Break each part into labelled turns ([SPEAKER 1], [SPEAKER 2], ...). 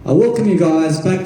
[SPEAKER 1] I welcome you guys back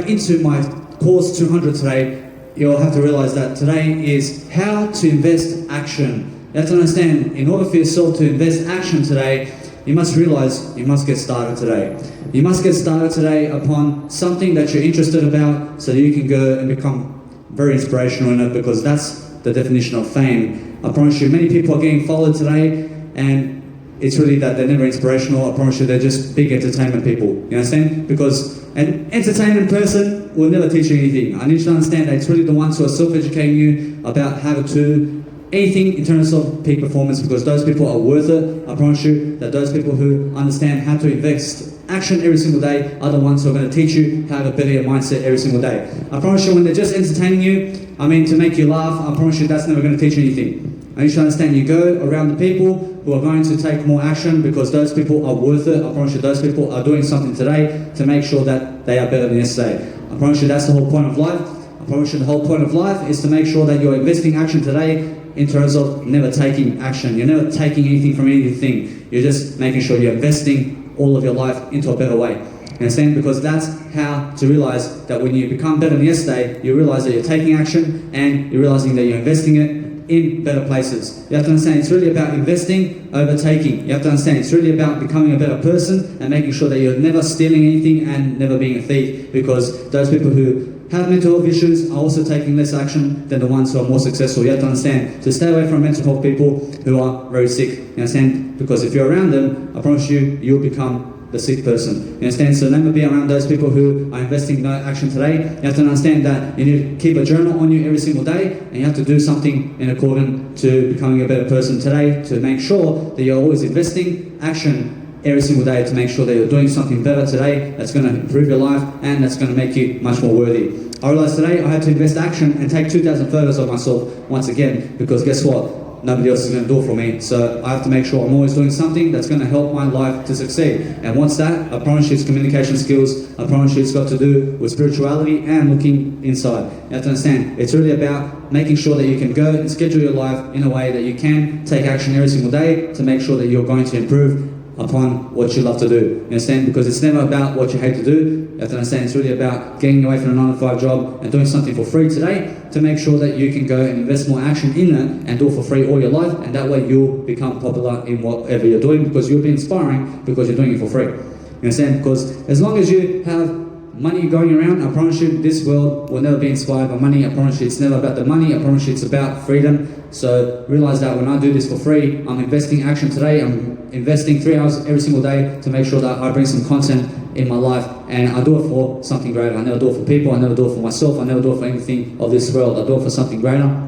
[SPEAKER 1] into my course 200 today. You'll have to realize that today is how to invest action. You have to understand, in order for yourself to invest action today, you must realize you must get started today. You must get started today upon something that you're interested about so that you can go and become very inspirational in it, because that's the definition of fame. I promise you, many people are getting followed today, and it's really that they're never inspirational. I promise you, they're just big entertainment people. You understand? Because an entertainment person will never teach you anything. I need you to understand that it's really the ones who are self-educating you about how to do anything in terms of peak performance, because those people are worth it. I promise you that those people who understand how to invest action every single day are the ones who are going to teach you how to better your mindset every single day. I promise you, when they're just entertaining you, to make you laugh, I promise you that's never going to teach you anything. I need you to understand, you go around the people who are going to take more action, because those people are worth it. I promise you those people are doing something today to make sure that they are better than yesterday. I promise you that's the whole point of life. I promise you the whole point of life is to make sure that you're investing action today in terms of never taking action. You're never taking anything from anything. You're just making sure you're investing all of your life into a better way. You understand? Because that's how to realize that when you become better than yesterday, you realize that you're taking action and you're realizing that you're investing it in better places. You have to understand it's really about investing over taking. You have to understand it's really about becoming a better person and making sure that you're never stealing anything and never being a thief, because those people who have mental health issues are also taking less action than the ones who are more successful. You have to understand to stay away from mental health people who are very sick. You understand? Because if you're around them, I promise you, you'll become the sick person. You understand? So never be around those people who are investing no action today. You have to understand that you need to keep a journal on you every single day, and you have to do something in accordance to becoming a better person today, to make sure that you're always investing action every single day, to make sure that you're doing something better today that's going to improve your life and that's going to make you much more worthy. I realized today I had to invest action and take 2,000 photos of myself once again, because guess what? Nobody else is going to do it for me. So I have to make sure I'm always doing something that's going to help my life to succeed. And what's that? I promise you it's communication skills. I promise you it's got to do with spirituality and looking inside. You have to understand, it's really about making sure that you can go and schedule your life in a way that you can take action every single day to make sure that you're going to improve upon what you love to do. You understand? Because it's never about what you hate to do. You have to understand it's really about getting away from a 9-to-5 job and doing something for free today to make sure that you can go and invest more action in it and do it for free all your life, and that way you'll become popular in whatever you're doing, because you'll be inspiring because you're doing it for free. You understand? Because as long as you have money going around, I promise you this world will never be inspired by money. I promise you it's never about the money. I promise you it's about freedom. So realize that when I do this for free, I'm investing action today. I'm investing 3 hours every single day to make sure that I bring some content in my life, and I do it for something greater. I never do it for people. I never do it for myself. I never do it for anything of this world. I do it for something greater.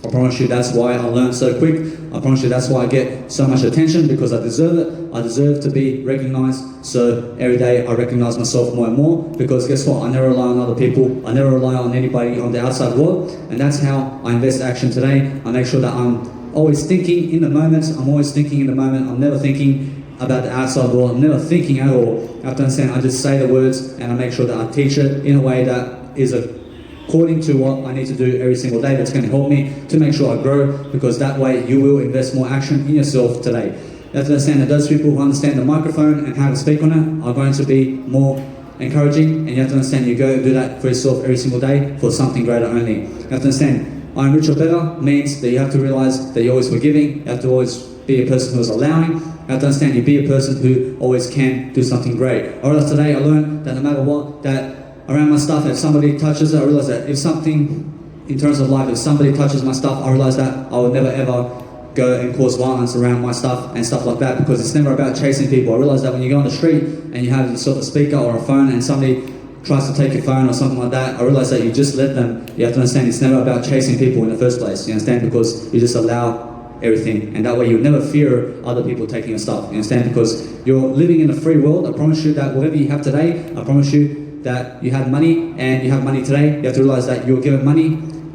[SPEAKER 1] I promise you that's why I learn so quick. I promise you that's why I get so much attention, because I deserve it. I deserve to be recognized. So every day I recognize myself more and more, because guess what? I never rely on other people. I never rely on anybody on the outside world. And that's how I invest action today. I make sure that I'm always thinking in the moment. I'm always thinking in the moment. I'm never thinking about the outside world. I'm never thinking at all. You have to understand, I just say the words and I make sure that I teach it in a way that is according to what I need to do every single day, that's going to help me to make sure I grow, because that way you will invest more action in yourself today. You have to understand that those people who understand the microphone and how to speak on it are going to be more encouraging, and you have to understand you go and do that for yourself every single day for something greater only. You have to understand, I'm rich or better means that you have to realize that you're always forgiving. You have to always be a person who is allowing. You have to understand you be a person who always can do something great. Or else today I learned that no matter what, that around my stuff, if somebody touches it, I realize that if something in terms of life, if somebody touches my stuff, I realize that I would never ever go and cause violence around my stuff and stuff like that, because it's never about chasing people. I realize that when you go on the street and you have yourself a speaker or a phone and somebody tries to take your phone or something like that, I realize that you just let them. You have to understand it's never about chasing people in the first place. You understand? Because you just allow everything, and that way you never fear other people taking your stuff. You understand? Because you're living in a free world. I promise you that whatever you have today, I promise you that you have money, and you have money today. You have to realize that you're given money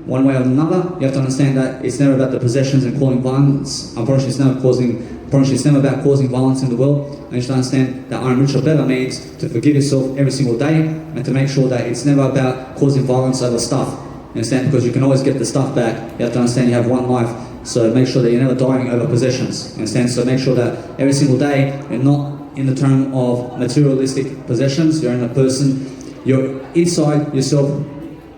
[SPEAKER 1] one way or another. You have to understand that it's never about the possessions and causing violence. I promise you it's never about causing violence in the world. And you should understand that I'm rich or better means to forgive yourself every single day, and to make sure that it's never about causing violence over stuff. You understand? Because you can always get the stuff back. You have to understand you have one life. So make sure that you're never dying over possessions. You understand? So make sure that every single day you're not in the term of materialistic possessions. You're in a person, you're inside yourself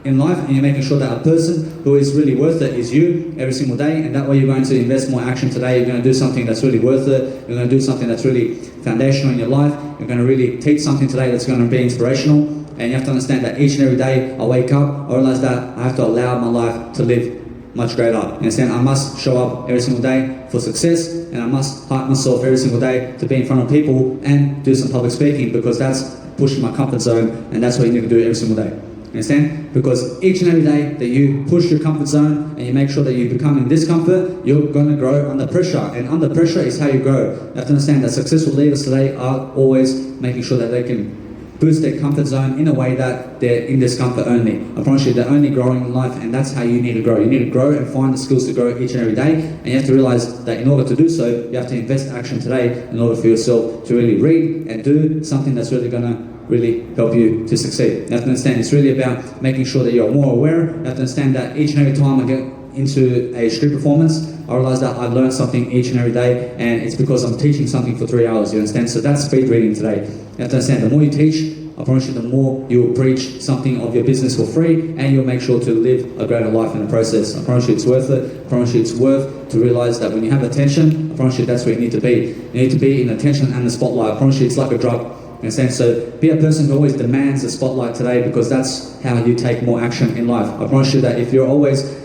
[SPEAKER 1] in life, and you're making sure that a person who is really worth it is you every single day, and that way you're going to invest more action today. You're going to do something that's really worth it. You're going to do something that's really foundational in your life. You're going to really teach something today that's going to be inspirational, and you have to understand that each and every day I wake up, I realize that I have to allow my life to live much greater. You understand? I must show up every single day for success, and I must hype myself every single day to be in front of people and do some public speaking, because that's pushing my comfort zone, and that's what you need to do every single day. Understand? Because each and every day that you push your comfort zone and you make sure that you become in discomfort, you're going to grow under pressure. And under pressure is how you grow. You have to understand that successful leaders today are always making sure that they can boost their comfort zone in a way that they're in discomfort only. I promise you, they're only growing in life, and that's how you need to grow. You need to grow and find the skills to grow each and every day. And you have to realize that in order to do so, you have to invest action today in order for yourself to really read and do something that's really going to really help you to succeed. You have to understand it's really about making sure that you're more aware. You have to understand that each and every time I get into a street performance, I realize that I've learned something each and every day, and it's because I'm teaching something for 3 hours, you understand? So that's speed reading today. You have to understand, the more you teach, I promise you, the more you'll preach something of your business for free, and you'll make sure to live a greater life in the process. I promise you it's worth it. I promise you it's worth to realize that when you have attention, I promise you that's where you need to be. You need to be in attention and the spotlight. I promise you it's like a drug. Understand? So be a person who always demands the spotlight today, because that's how you take more action in life. I promise you that if you're always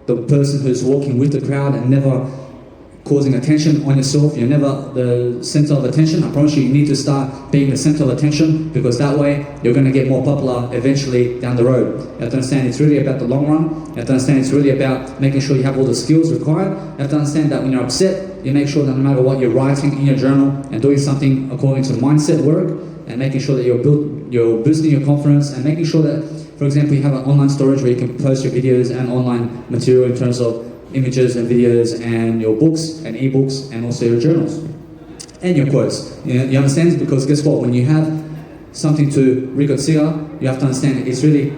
[SPEAKER 1] the person who's walking with the crowd and never causing attention on yourself, you're never the center of attention, I promise you need to start being the center of attention, because that way you're going to get more popular eventually down the road. You have to understand it's really about the long run. You have to understand it's really about making sure you have all the skills required. You have to understand that when you're upset, you make sure that no matter what you're writing in your journal and doing something according to mindset work, and making sure that you're boosting your confidence, and making sure that, for example, you have an online storage where you can post your videos and online material in terms of images and videos and your books and ebooks and also your journals and your quotes. You understand? Because guess what? When you have something to reconsider, you have to understand it's really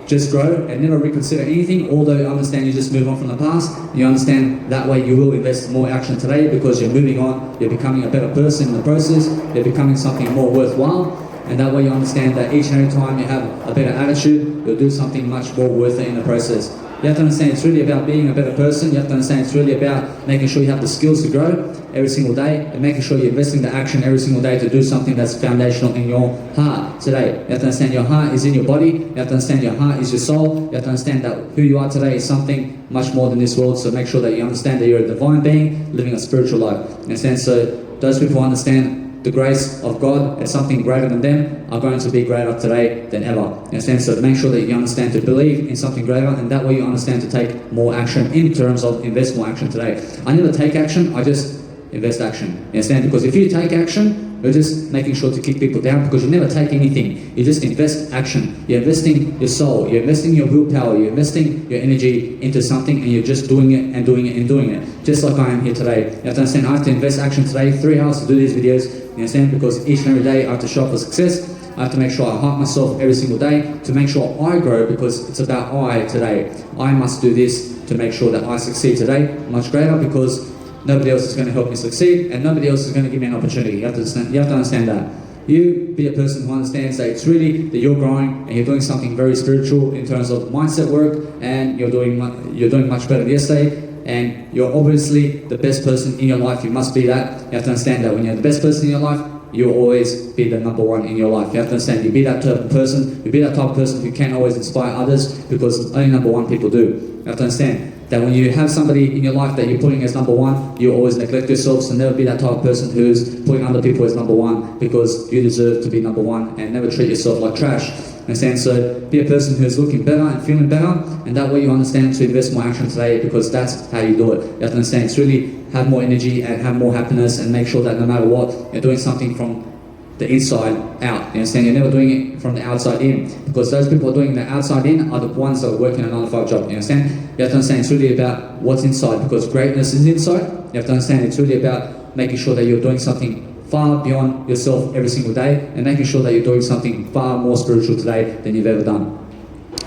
[SPEAKER 1] just grow and never reconsider anything. Although you understand you just move on from the past, you understand that way you will invest more action today, because you're moving on, you're becoming a better person in the process, you're becoming something more worthwhile, and that way you understand that each and every time you have a better attitude, you'll do something much more worth it in the process. You have to understand it's really about being a better person. You have to understand it's really about making sure you have the skills to grow every single day, and making sure you're investing the action every single day to do something that's foundational in your heart today. You have to understand your heart is in your body. You have to understand your heart is your soul. You have to understand that who you are today is something much more than this world. So make sure that you understand that you're a divine being living a spiritual life. You understand? So those people who understand the grace of God as something greater than them are going to be greater today than ever. You understand? So make sure that you understand to believe in something greater, and that way you understand to take more action in terms of invest more action today. I never take action, I just invest action. You understand? Because if you take action, you're just making sure to kick people down, because you never take anything. You just invest action. You're investing your soul, you're investing your willpower, you're investing your energy into something, and you're just doing it and doing it and doing it. Just like I am here today. You have to understand, I have to invest action today, 3 hours to do these videos. You understand? Because each and every day I have to show up for success. I have to make sure I hype myself every single day to make sure I grow, because it's about I today. I must do this to make sure that I succeed today much greater, because nobody else is going to help me succeed, and nobody else is going to give me an opportunity. You have to understand that. You be a person who understands that it's really that you're growing and you're doing something very spiritual in terms of mindset work, and you're doing much better than yesterday. And you're obviously the best person in your life. You must be that. You have to understand that when you're the best person in your life, you'll always be the number one in your life. You have to understand, you be that type of person, you be that type of person who can always inspire others, because only number one people do. You have to understand that when you have somebody in your life that you're putting as number one, you always neglect yourself. So never be that type of person who's putting other people as number one, because you deserve to be number one, and never treat yourself like trash. Understand? So be a person who's looking better and feeling better, and that way you understand to invest more action today, because that's how you do it. You have to understand it's really have more energy and have more happiness, and make sure that no matter what, you're doing something from the inside out. You understand? You're never doing it from the outside in, because those people who are doing the outside in are the ones that are working a 9-to-5 job. You understand? You have to understand it's really about what's inside, because greatness is inside. You have to understand it's really about making sure that you're doing something far beyond yourself every single day, and making sure that you're doing something far more spiritual today than you've ever done.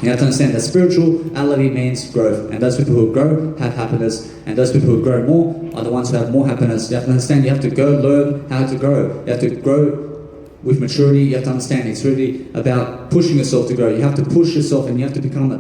[SPEAKER 1] You have to understand that spirituality means growth, and those people who grow have happiness, and those people who grow more are the ones who have more happiness. You have to understand you have to go learn how to grow. You have to grow with maturity. You have to understand it's really about pushing yourself to grow. You have to push yourself, and you have to become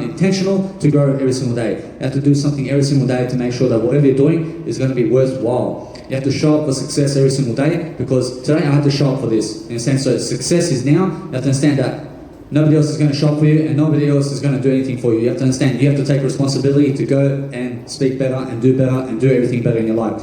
[SPEAKER 1] intentional to grow every single day. You have to do something every single day to make sure that whatever you're doing is going to be worthwhile. You have to show up for success every single day, because today I have to show up for this. In a sense, so success is now. You have to understand that nobody else is going to shop for you, and nobody else is going to do anything for you. You have to understand you have to take responsibility to go and speak better and do everything better in your life.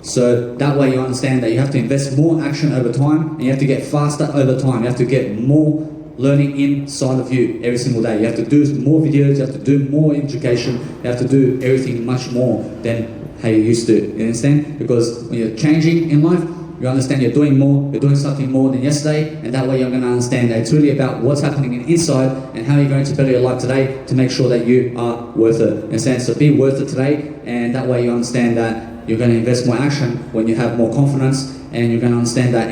[SPEAKER 1] So that way you understand that you have to invest more action over time, and you have to get faster over time. You have to get more learning inside of you every single day. You have to do more videos, you have to do more education, you have to do everything much more than how you used to. You understand? Because when you're changing in life, you understand you're doing more, you're doing something more than yesterday, and that way you're going to understand that it's really about what's happening inside and how you're going to better your life today to make sure that you are worth it. You understand? So be worth it today, and that way you understand that you're going to invest more action when you have more confidence, and you're going to understand that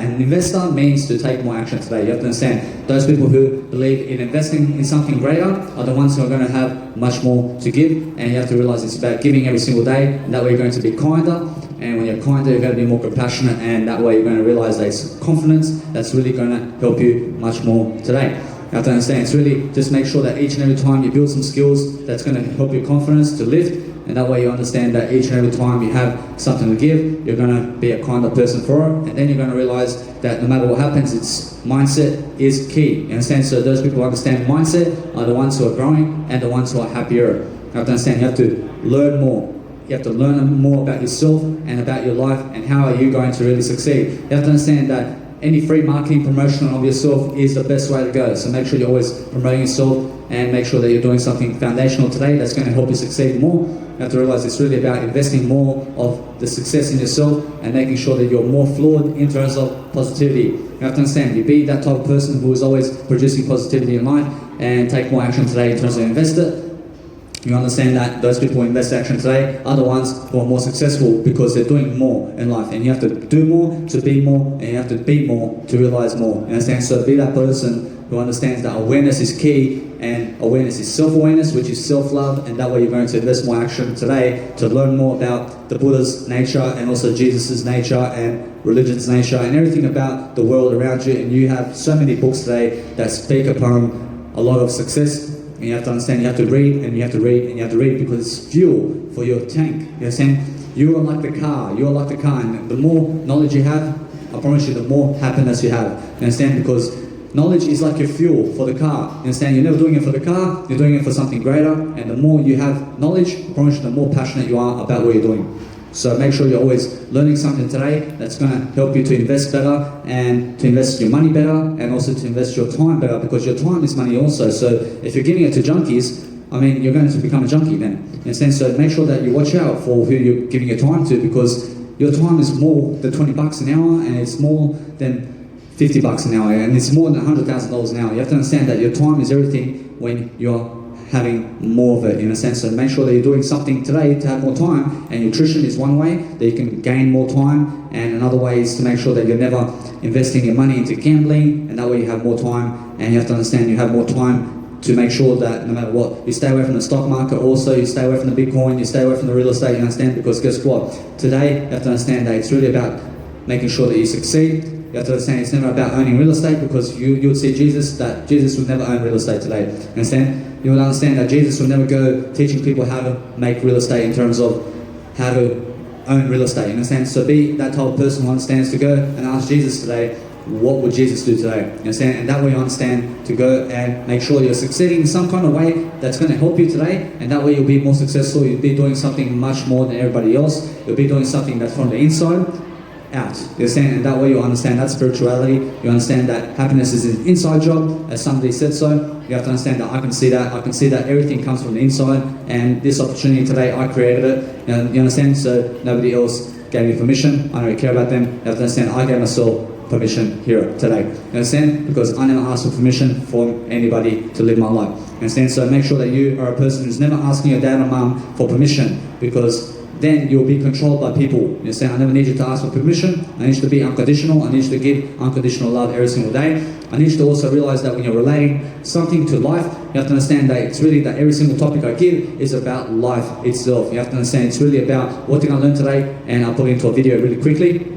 [SPEAKER 1] an investor means to take more action today. You have to understand those people who believe in investing in something greater are the ones who are going to have much more to give, and you have to realize it's about giving every single day, and that way you're going to be kinder, and when you're kinder you're going to be more compassionate, and that way you're going to realize that it's confidence that's really going to help you much more today. You have to understand it's really just make sure that each and every time you build some skills that's going to help your confidence to lift, and that way you understand that each and every time you have something to give, you're going to be a kinder person for it, and then you're going to realize that no matter what happens, it's mindset is key. You understand? So those people who understand mindset are the ones who are growing and the ones who are happier. You have to understand you have to learn more. You have to learn more about yourself and about your life, and how are you going to really succeed. You have to understand that any free marketing promotion of yourself is the best way to go. So make sure you're always promoting yourself, and make sure that you're doing something foundational today that's going to help you succeed more. You have to realize it's really about investing more of the success in yourself and making sure that you're more fluid in terms of positivity. You have to understand you be that type of person who is always producing positivity in life, and take more action today in terms of invest it. You understand that those people who invest action today are the ones who are more successful because they're doing more in life, and you have to do more to be more, and you have to be more to realize more. You understand? So be that person who understands that awareness is key, and awareness is self-awareness, which is self-love, and that way you're going to invest more action today to learn more about the Buddha's nature, and also Jesus's nature, and religion's nature, and everything about the world around you. And you have so many books today that speak upon a lot of success. And you have to understand you have to read, and you have to read, and you have to read, because it's fuel for your tank. You understand? You are like the car. You are like the car, and the more knowledge you have, I promise you, the more happiness you have. You understand? Because knowledge is like your fuel for the car. You understand? You're never doing it for the car, you're doing it for something greater, and the more you have knowledge, I promise you, the more passionate you are about what you're doing. So make sure you're always learning something today that's going to help you to invest better, and to invest your money better, and also to invest your time better, because your time is money also. So if you're giving it to junkies, I mean, you're going to become a junkie then. In a sense, so make sure that you watch out for who you're giving your time to, because your time is more than $20 an hour, and it's more than $50 an hour, and it's more than $100,000 an hour. You have to understand that your time is everything when you're having more of it, in a sense. So make sure that you're doing something today to have more time, and nutrition is one way that you can gain more time, and another way is to make sure that you're never investing your money into gambling, and that way you have more time. And you have to understand you have more time to make sure that no matter what, you stay away from the stock market, also you stay away from the Bitcoin, you stay away from the real estate, you understand? Because guess what? Today, you have to understand that it's really about making sure that you succeed. You have to understand it's never about owning real estate, because you would see that Jesus would never own real estate today. You understand? You would understand that Jesus would never go teaching people how to make real estate in terms of how to own real estate. You understand? So be that type of person who understands to go and ask Jesus today, what would Jesus do today? You understand? And that way you understand to go and make sure you're succeeding in some kind of way that's going to help you today, and that way you'll be more successful. You'll be doing something much more than everybody else. You'll be doing something that's from the inside out. You understand? And that way you understand that spirituality. You understand that happiness is an inside job, as somebody said so. You have to understand that I can see that. I can see that everything comes from the inside, and this opportunity today, I created it. And you understand? So nobody else gave me permission. I don't really care about them. You have to understand I gave myself permission here today. You understand? Because I never asked for permission from anybody to live my life. You understand? So make sure that you are a person who's never asking your dad or mum for permission, because then you'll be controlled by people. You say, I never need you to ask for permission. I need you to be unconditional. I need you to give unconditional love every single day. I need you to also realize that when you're relating something to life, you have to understand that it's really that every single topic I give is about life itself. You have to understand it's really about what did I learn today, and I'll put it into a video really quickly.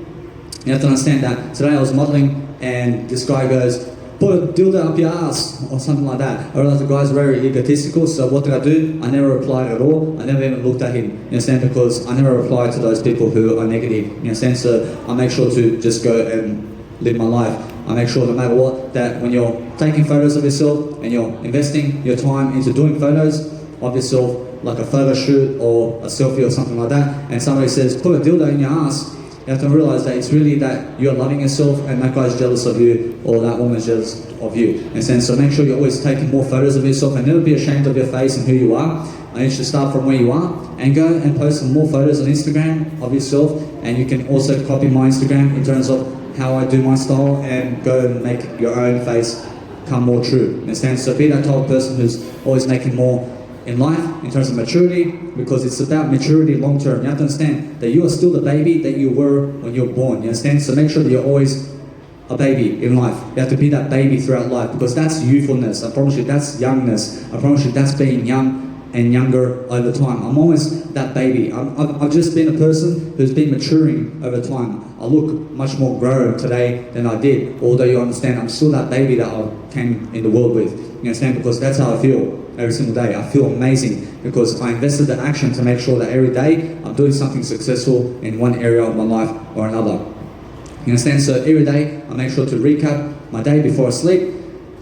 [SPEAKER 1] You have to understand that today I was modeling and this guy goes, put a dildo up your ass, or something like that. I realized the guy's very egotistical, so what did I do? I never replied at all. I never even looked at him, you understand, because I never reply to those people who are negative, you understand, so I make sure to just go and live my life. I make sure no matter what, that when you're taking photos of yourself and you're investing your time into doing photos of yourself, like a photo shoot or a selfie or something like that, and somebody says, put a dildo in your ass, you have to realize that it's really that you're loving yourself and that guy's jealous of you or that woman's jealous of you. And so make sure you're always taking more photos of yourself and never be ashamed of your face and who you are. I need you to start from where you are and go and post some more photos on Instagram of yourself, and you can also copy my Instagram in terms of how I do my style and go and make your own face come more true. Understand? So be that type of person who's always making more in life in terms of maturity, because it's about maturity long term. You have to understand that you are still the baby that you were when you were born. You understand? So make sure that you're always a baby in life. You have to be that baby throughout life, because that's youthfulness. I promise you that's youngness. I promise you that's being young and younger over time. I'm always that baby. I've just been a person who's been maturing over time. I look much more grown today than I did, although you understand I'm still that baby that I came in the world with. You understand? Because that's how I feel every single day. I feel amazing because I invested the action to make sure that every day I'm doing something successful in one area of my life or another. You understand? So every day I make sure to recap my day before I sleep.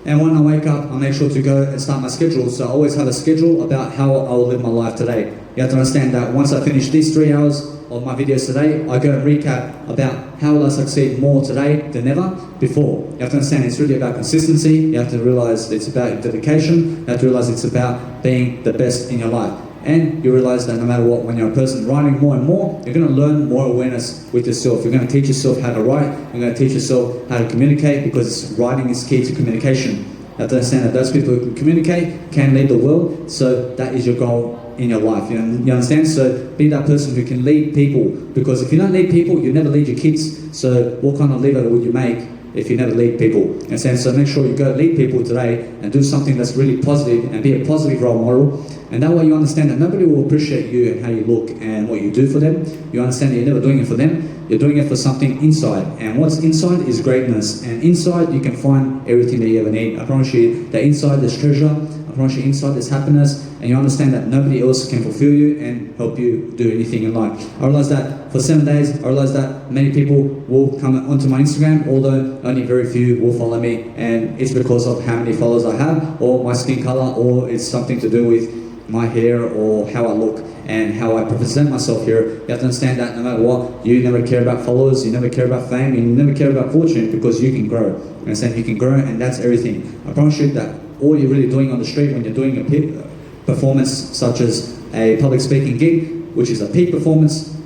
[SPEAKER 1] And when I wake up, I make sure to go and start my schedule. So I always have a schedule about how I will live my life today. You have to understand that once I finish these 3 hours of my videos today, I go and recap about how will I succeed more today than ever before. You have to understand it's really about consistency. You have to realize it's about dedication. You have to realize it's about being the best in your life. And you realize that no matter what, when you're a person writing more and more, you're going to learn more awareness with yourself. You're going to teach yourself how to write. You're going to teach yourself how to communicate, because writing is key to communication. You have to understand that those people who can communicate can lead the world. So that is your goal in your life. You understand? So be that person who can lead people, because if you don't lead people, you never lead your kids. So what kind of leader would you make if you never lead people? You understand? So make sure you go lead people today and do something that's really positive and be a positive role model. And that way you understand that nobody will appreciate you and how you look and what you do for them. You understand that you're never doing it for them. You're doing it for something inside. And what's inside is greatness. And inside you can find everything that you ever need. I promise you that inside there's treasure. I promise you inside there's happiness. And you understand that nobody else can fulfill you and help you do anything in life. I realized that for 7 days, I realized that many people will come onto my Instagram, although only very few will follow me. And it's because of how many followers I have, or my skin color, or it's something to do with my hair or how I look and how I present myself here. You have to understand that no matter what, you never care about followers, you never care about fame, you never care about fortune, because you can grow. You understand? You can grow, and that's everything. I promise you that all you're really doing on the street when you're doing a performance such as a public speaking gig, which is a peak performance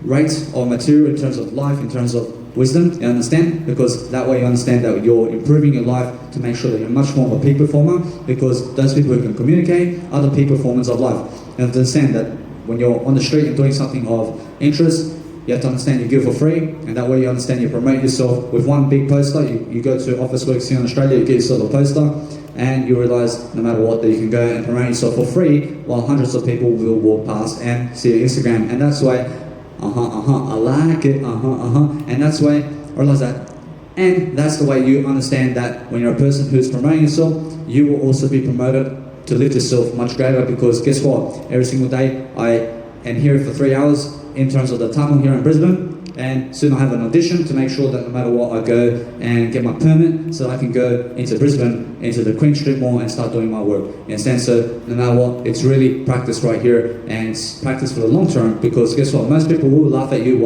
[SPEAKER 1] rate of material in terms of life, in terms of wisdom, you understand? Because that way you understand that you're improving your life to make sure that you're much more of a peak performer, because those people who can communicate are the peak performers of life. You have to understand that when you're on the street and doing something of interest, you have to understand you give for free, and that way you understand you promote yourself with one big poster. You go to Officeworks here in Australia, you get yourself a poster, and you realize no matter what that you can go and promote yourself for free, while hundreds of people will walk past and see your Instagram. And that's why I like it, and that's why I realize that. And that's the way you understand that when you're a person who's promoting yourself, you will also be promoted to lift yourself much greater, because guess what? Every single day I am here for 3 hours in terms of the tunnel here in Brisbane, and soon I have an audition to make sure that no matter what I go and get my permit so I can go into Brisbane, into the Queen Street Mall and start doing my work. You understand? So no matter what, it's really practice right here, and it's practice for the long term, because guess what? Most people will laugh at you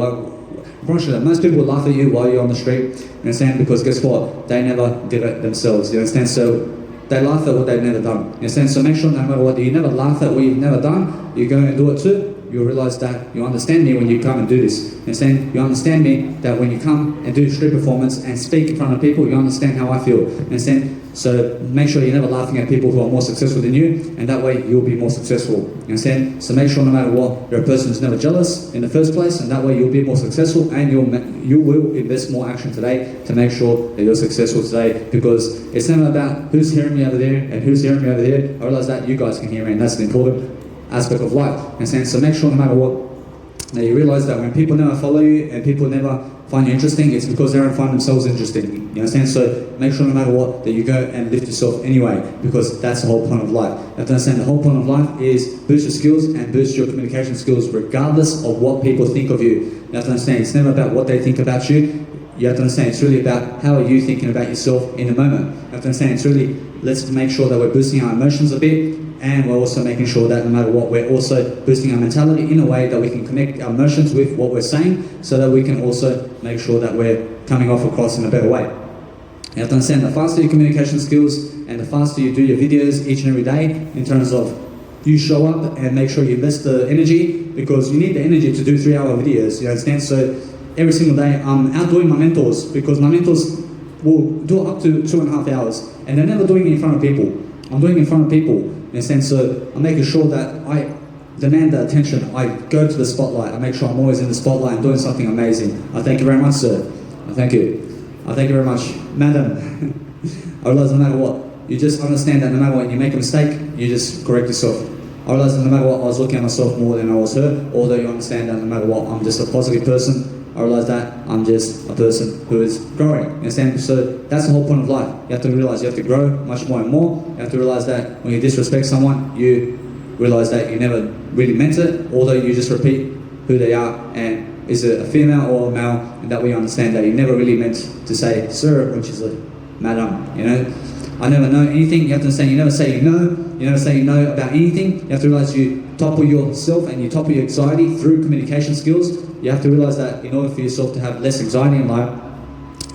[SPEAKER 1] most people will laugh at you while you're on the street. You understand? Because guess what? They never did it themselves. You understand? So they laugh at what they've never done. You understand? So make sure no matter what, you never laugh at what you've never done. You go and do it too. you'll realize that you understand me when you come and do this. You understand me that when you come and do street performance and speak in front of people, you understand how I feel. So make sure you're never laughing at people who are more successful than you, and that way you'll be more successful. So make sure no matter what, you're a person who's never jealous in the first place, and that way you'll be more successful, and you will invest more action today to make sure that you're successful today, because it's never about who's hearing me over there and who's hearing me over there. I realize that you guys can hear me, and that's an important aspect of life. So make sure no matter what, that you realize that when people never follow you and people never find you interesting, it's because they don't find themselves interesting. You understand? So make sure no matter what that you go and lift yourself anyway, because that's the whole point of life. You have to understand the whole point of life is boost your skills and boost your communication skills regardless of what people think of you. You have to understand it's never about what they think about you. You have to understand it's really about how are you thinking about yourself in the moment. You have to understand it's really, let's make sure that we're boosting our emotions a bit, and we're also making sure that no matter what, we're also boosting our mentality in a way that we can connect our emotions with what we're saying, so that we can also make sure that we're coming off across in a better way. You have to understand the faster your communication skills and the faster you do your videos each and every day, in terms of you show up and make sure you invest the energy, because you need the energy to do 3-hour videos, you understand? So every single day I'm outdoing my mentors, because my mentors will do up to 2.5 hours, and they're never doing it in front of people. I'm doing it in front of people. So I'm making sure that I demand the attention. I go to the spotlight. I make sure I'm always in the spotlight and doing something amazing. I thank you very much, sir. I thank you. I thank you very much, madam. I realize no matter what, you just understand that no matter what, you make a mistake, you just correct yourself. I realize that no matter what, I was looking at myself more than I was her, although you understand that no matter what, I'm just a positive person. I realize that I'm just a person who is growing. Understand? So that's the whole point of life. You have to realize you have to grow much more and more. You have to realize that when you disrespect someone, you realize that you never really meant it, although you just repeat who they are, and is it a female or a male, and that we understand that you never really meant to say sir, which is a madam, you know. I never know anything. You have to understand you never say you know. You never say you know about anything. You have to realize you topple yourself and you topple your anxiety through communication skills. You have to realize that in order for yourself to have less anxiety in life,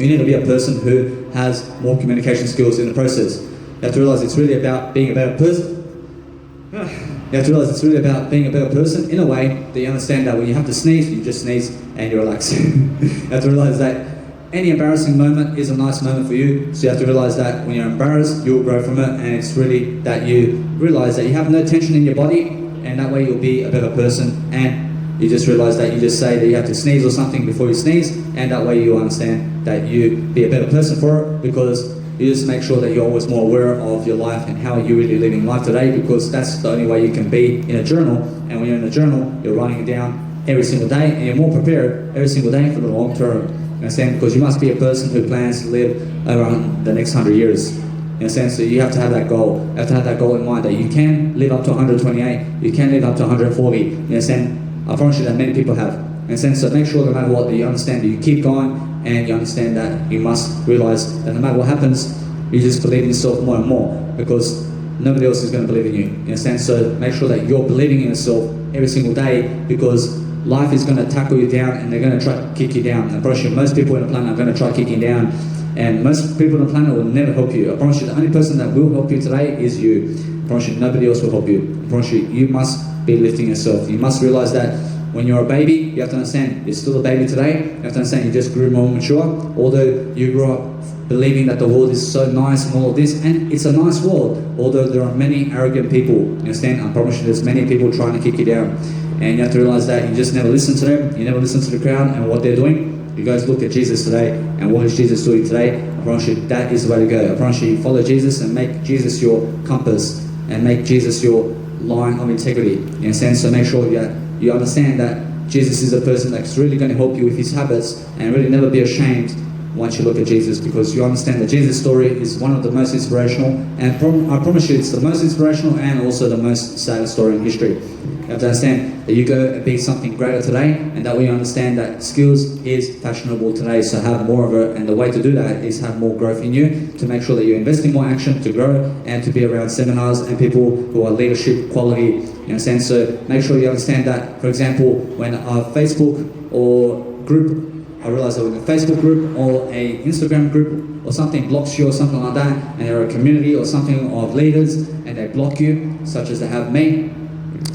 [SPEAKER 1] you need to be a person who has more communication skills in the process. You have to realize it's really about being a better person. You have to realize it's really about being a better person in a way that you understand that when you have to sneeze, you just sneeze and you relax. You have to realize that any embarrassing moment is a nice moment for you. So you have to realize that when you're embarrassed, you'll grow from it, and it's really that you realize that you have no tension in your body, and that way you'll be a better person. And you just realize that you just say that you have to sneeze or something before you sneeze, and that way you understand that you be a better person for it, because you just make sure that you're always more aware of your life and how you're really living life today, because that's the only way you can be in a journal. And when you're in a journal, you're writing it down every single day, and you're more prepared every single day for the long term. You understand? Because you must be a person who plans to live around the next 100 years. You understand? So you have to have that goal. You have to have that goal in mind that you can live up to 128, you can live up to 140. You understand? I promise you that many people have. And so make sure no matter what, that you understand that you keep going, and you understand that you must realize that no matter what happens, you just believe in yourself more and more, because nobody else is going to believe in you. You understand? So make sure that you're believing in yourself every single day, because life is going to tackle you down, and they're going to try to kick you down. I promise you, most people on the planet are going to try kicking you down, and most people on the planet will never help you. I promise you, the only person that will help you today is you. I promise you, nobody else will help you. I promise you, you must be lifting yourself. You must realize that when you're a baby, you have to understand you're still a baby today. You have to understand you just grew more mature, although you grew up believing that the world is so nice and all of this, and it's a nice world, although there are many arrogant people. You understand? I promise you, there's many people trying to kick you down. And you have to realize that you just never listen to them, you never listen to the crowd and what they're doing. You guys look at Jesus today, and what is Jesus doing today? I promise you, that is the way to go. I promise you, follow Jesus and make Jesus your compass, and make Jesus your line of integrity. You understand? So make sure that you understand that Jesus is a person that's really going to help you with his habits, and really never be ashamed once you look at Jesus, because you understand that Jesus' story is one of the most inspirational, and I promise you it's the most inspirational and also the most sad story in history. You have to understand that you go and be something greater today, and that way you understand that skills is fashionable today, so have more of it, and the way to do that is have more growth in you, to make sure that you're investing more action to grow, and to be around seminars and people who are leadership quality. You understand? So make sure you understand that, for example, when a Facebook or group, I realize that when a Facebook group or a Instagram group or something blocks you or something like that, and they're a community or something of leaders and they block you, such as they have me,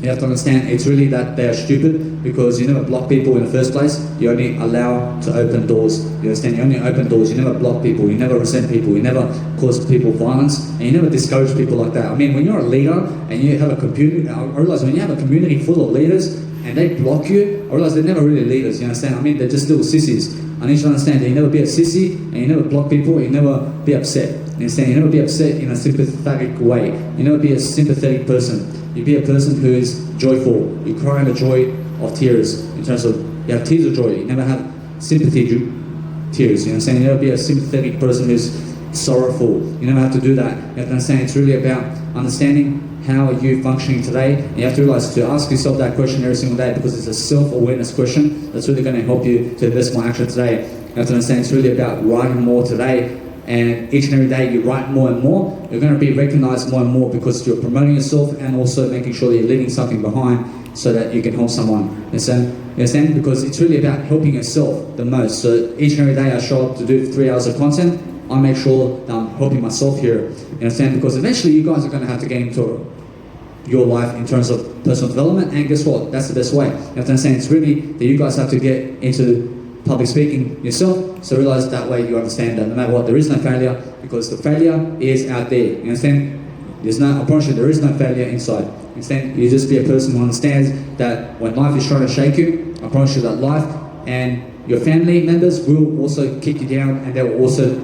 [SPEAKER 1] You have to understand it's really that they are stupid because you never block people in the first place. You only allow to open doors. You understand? You only open doors. You never block people. You never resent people. You never cause people violence. And you never discourage people like that. I mean, when you're a leader and you have a community, I realize when you have a community full of leaders and they block you, I realize they're never really leaders. You understand? I mean, they're just little sissies. I need you to understand that you never be a sissy and you never block people. You never be upset. You understand? You never be upset in a sympathetic way. You never be a sympathetic person. You be a person who is joyful. You cry in the joy of tears. In terms of, you have tears of joy. You never have sympathy tears. You understand? You never be a sympathetic person who's sorrowful. You never have to do that. You have to understand it's really about understanding how are you functioning today. And you have to realize to ask yourself that question every single day because it's a self-awareness question that's really going to help you to invest more action today. You have to understand it's really about writing more today. And each and every day you write more and more, you're going to be recognized more and more because you're promoting yourself and also making sure that you're leaving something behind so that you can help someone. You understand? Because it's really about helping yourself the most. So each and every day I show up to do 3 hours of content, I make sure that I'm helping myself here. You understand? Because eventually you guys are going to have to get into your life in terms of personal development, and guess what? That's the best way. You have to understand it's really that you guys have to get into public speaking yourself, so realize that way you understand that no matter what, there is no failure because the failure is out there. You understand? I promise you, there is no failure inside. You understand? You just be a person who understands that when life is trying to shake you, I promise you that life and your family members will also kick you down and they will also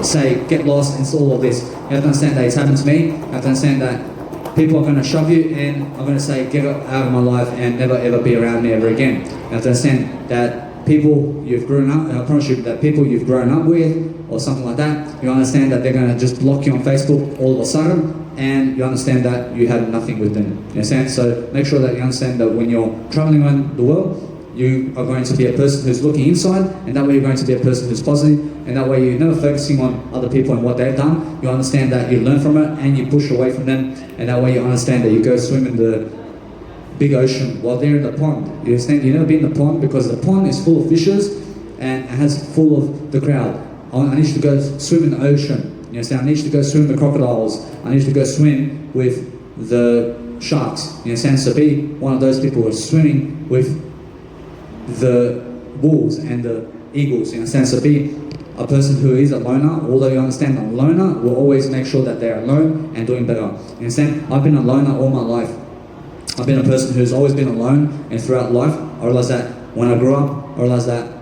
[SPEAKER 1] say, get lost and all of this. You have to understand that it's happened to me. You have to understand that people are going to shove you and are going to say, get out of my life and never ever be around me ever again. You have to understand that people you've grown up, and I promise you that people you've grown up with or something like that, you understand that they're going to just block you on Facebook all of a sudden, and you understand that you have nothing with them. You understand? So make sure that you understand that when you're traveling around the world, you are going to be a person who's looking inside, and that way you're going to be a person who's positive, and that way you're never focusing on other people and what they've done. You understand that you learn from it and you push away from them, and that way you understand that you go swim in the big ocean while they're in the pond. You understand? You never be in the pond because the pond is full of fishes and it has full of the crowd. I need you to go swim in the ocean. You understand? I need you to go swim with the crocodiles. I need you to go swim with the sharks. You understand? So be one of those people who are swimming with the wolves and the eagles. You understand? So be a person who is a loner, although you understand a loner will always make sure that they're alone and doing better. You understand? I've been a loner all my life. I've been a person who's always been alone, and throughout life, I realized that when I grew up, I realized that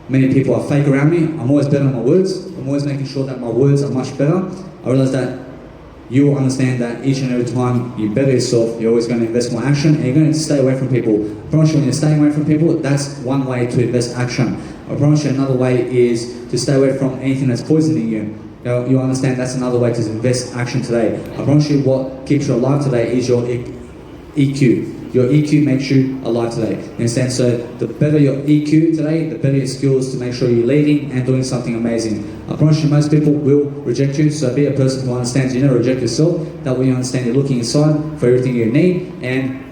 [SPEAKER 1] many people are fake around me. I'm always better on my words. I'm always making sure that my words are much better. I realized that you will understand that each and every time you better yourself, you're always going to invest more action, and you're going to stay away from people. I promise you, when you're staying away from people, that's one way to invest action. I promise you another way is to stay away from anything that's poisoning you. You understand that's another way to invest action today. I promise you what keeps you alive today is your EQ. Your EQ makes you alive today. You understand? So the better your EQ today, the better your skills to make sure you're leading and doing something amazing. I promise you most people will reject you, so be a person who understands you never reject yourself. That way you understand you're looking inside for everything you need, and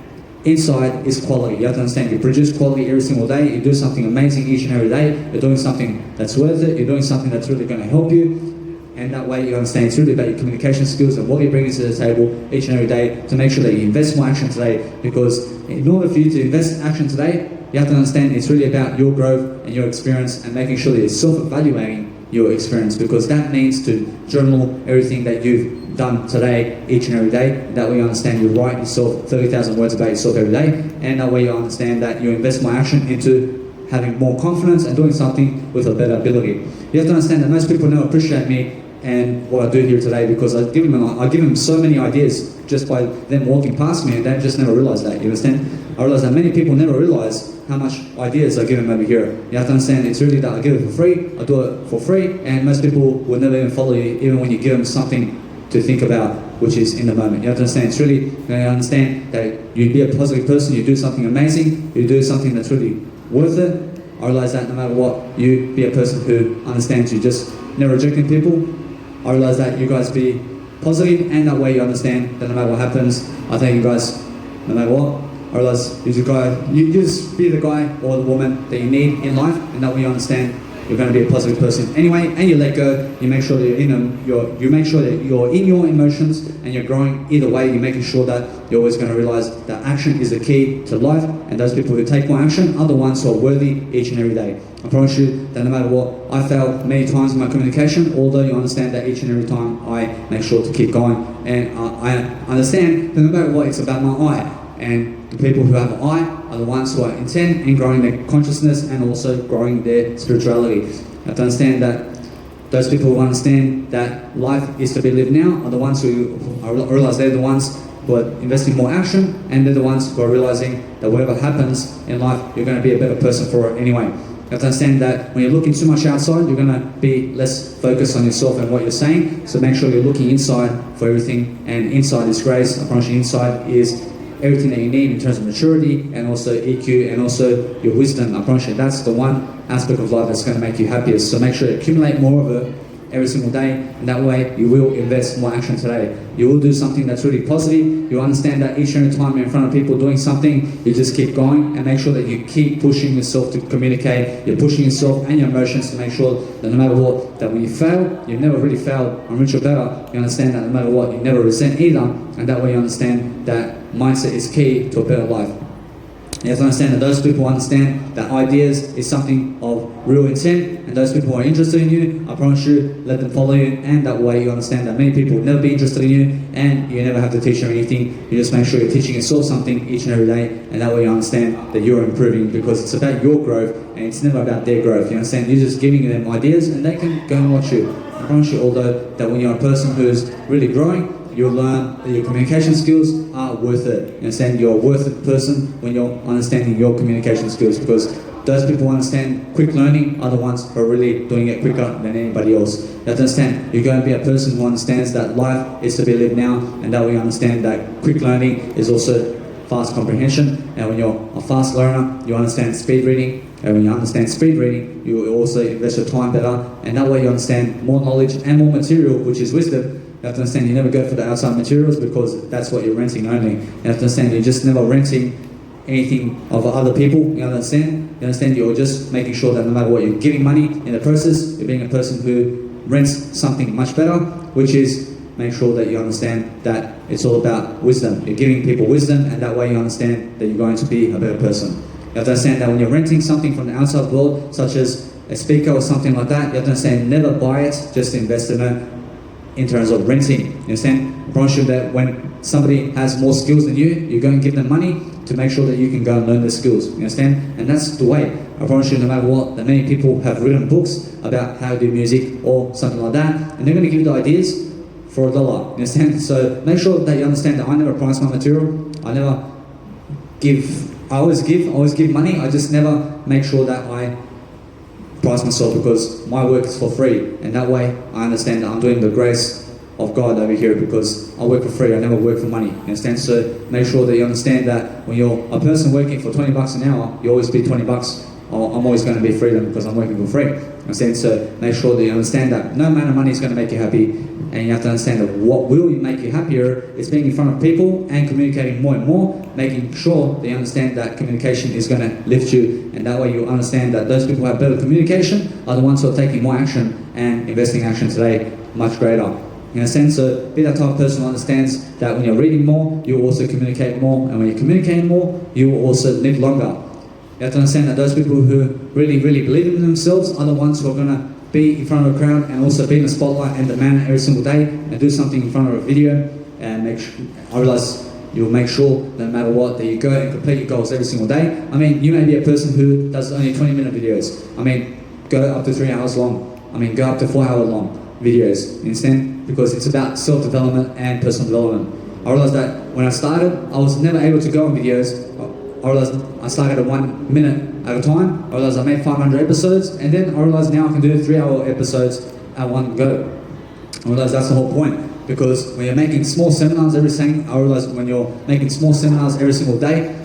[SPEAKER 1] inside is quality. You have to understand you produce quality every single day, you do something amazing each and every day, you're doing something that's worth it, you're doing something that's really going to help you. And that way you understand it's really about your communication skills and what you're bringing to the table each and every day to make sure that you invest more action today. Because in order for you to invest action today, you have to understand it's really about your growth and your experience and making sure that you're self-evaluating your experience, because that means to journal everything that you've done today each and every day. That way you understand you write yourself 30,000 words about yourself every day, and that way you understand that you invest more action into having more confidence and doing something with a better ability. You have to understand that most people never appreciate me and what I do here today, because I give them so many ideas just by them walking past me, and they just never realize that. You understand? I realize that many people never realize how much ideas I give them over here. You have to understand it's really that I give it for free, I do it for free, and most people will never even follow you even when you give them something to think about, which is in the moment. You have to understand it's really, you understand that you be a positive person, you do something amazing, you do something that's really worth it. I realize that no matter what, you be a person who understands you just never rejecting people. I realize that you guys be positive, and that way you understand that no matter what happens, I thank you guys no matter what. I realize you just be the guy or the woman that you need in life, and that way you understand you're going to be a positive person anyway, and you let go. You make sure that you're in them. You make sure that you're in your emotions and you're growing either way. You're making sure that you're always going to realize that action is the key to life, and those people who take more action are the ones who are worthy each and every day. I promise you that no matter what, I fail many times in my communication, although you understand that each and every time I make sure to keep going. And I understand that no matter what, it's about my I. And the people who have an I are the ones who are intent in growing their consciousness and also growing their spirituality. You have to understand that those people who understand that life is to be lived now are the ones who realize they're the ones who are investing more action, and they're the ones who are realizing that whatever happens in life, you're going to be a better person for it anyway. You have to understand that when you're looking too much outside, you're going to be less focused on yourself and what you're saying. So make sure you're looking inside for everything, and inside is grace. I promise you, inside is everything that you need in terms of maturity and also EQ and also your wisdom. I promise you, that's the one aspect of life that's going to make you happiest. So make sure you accumulate more of it every single day, and that way you will invest more action today. You will do something that's really positive. You understand that each and every time you're in front of people doing something, you just keep going, and make sure that you keep pushing yourself to communicate. You're pushing yourself and your emotions to make sure that no matter what, that when you fail, you've never really failed on Rich or Better. You understand that no matter what, you never resent either, and that way you understand that mindset is key to a better life. You have to understand that those people understand that ideas is something of real intent, and those people who are interested in you, I promise you, let them follow you, and that way you understand that many people will never be interested in you, and you never have to teach them anything. You just make sure you're teaching yourself something each and every day, and that way you understand that you're improving, because it's about your growth, and it's never about their growth. You understand? You're just giving them ideas, and they can go and watch you. I promise you, although, that when you're a person who's really growing, you'll learn that your communication skills are worth it. You understand? You're a worth it person when you're understanding your communication skills, because those people who understand quick learning are the ones who are really doing it quicker than anybody else. You have to understand, you're going to be a person who understands that life is to be lived now, and that we understand that quick learning is also fast comprehension. And when you're a fast learner, you understand speed reading. And when you understand speed reading, you will also invest your time better, and that way you understand more knowledge and more material, which is wisdom. You have to understand you never go for the outside materials, because that's what you're renting only. You have to understand you're just never renting anything of other people. You understand? You understand you're just making sure that no matter what, you're giving money in the process. You're being a person who rents something much better, which is make sure that you understand that it's all about wisdom. You're giving people wisdom, and that way you understand that you're going to be a better person. You have to understand that when you're renting something from the outside world, such as a speaker or something like that, you have to understand never buy it, just invest in it. In terms of renting, you understand? I promise you that when somebody has more skills than you, you're going to give them money to make sure that you can go and learn their skills. You understand? And that's the way. I promise you, no matter what, that many people have written books about how to do music or something like that, and they're going to give you the ideas for $1. You understand? So make sure that you understand that I never price my material. I never give. I always give money. I just never make sure that I price myself, because my work is for free, and that way I understand that I'm doing the grace of God over here, because I work for free. I never work for money. You understand? So make sure that you understand that when you're a person working for $20 an hour, you always be $20. I'm always going to be freedom, because I'm working for free. You understand? So make sure that you understand that no amount of money is going to make you happy, and you have to understand that what will make you happier is being in front of people and communicating more and more, making sure that you understand that communication is going to lift you, and that way you understand that those people who have better communication are the ones who are taking more action and investing action today much greater. You understand? So be that type of person who understands that when you're reading more, you will also communicate more, and when you communicate more, you will also live longer. You have to understand that those people who really, really believe in themselves are the ones who are going to be in front of a crowd and also be in the spotlight and demand every single day, and do something in front of a video, and I realize you'll make sure that no matter what, that you go and complete your goals every single day. I mean, you may be a person who does only 20-minute videos. I mean, go up to 3 hours long. I mean, go up to 4 hour long videos. You understand? Because it's about self-development and personal development. I realized that when I started, I was never able to go on videos. I realized I started at 1 minute at a time. I realized I made 500 episodes, and then I realized now I can do 3 hour episodes at one go. I realized that's the whole point. Because when you're making small seminars I realized when you're making small seminars every single day,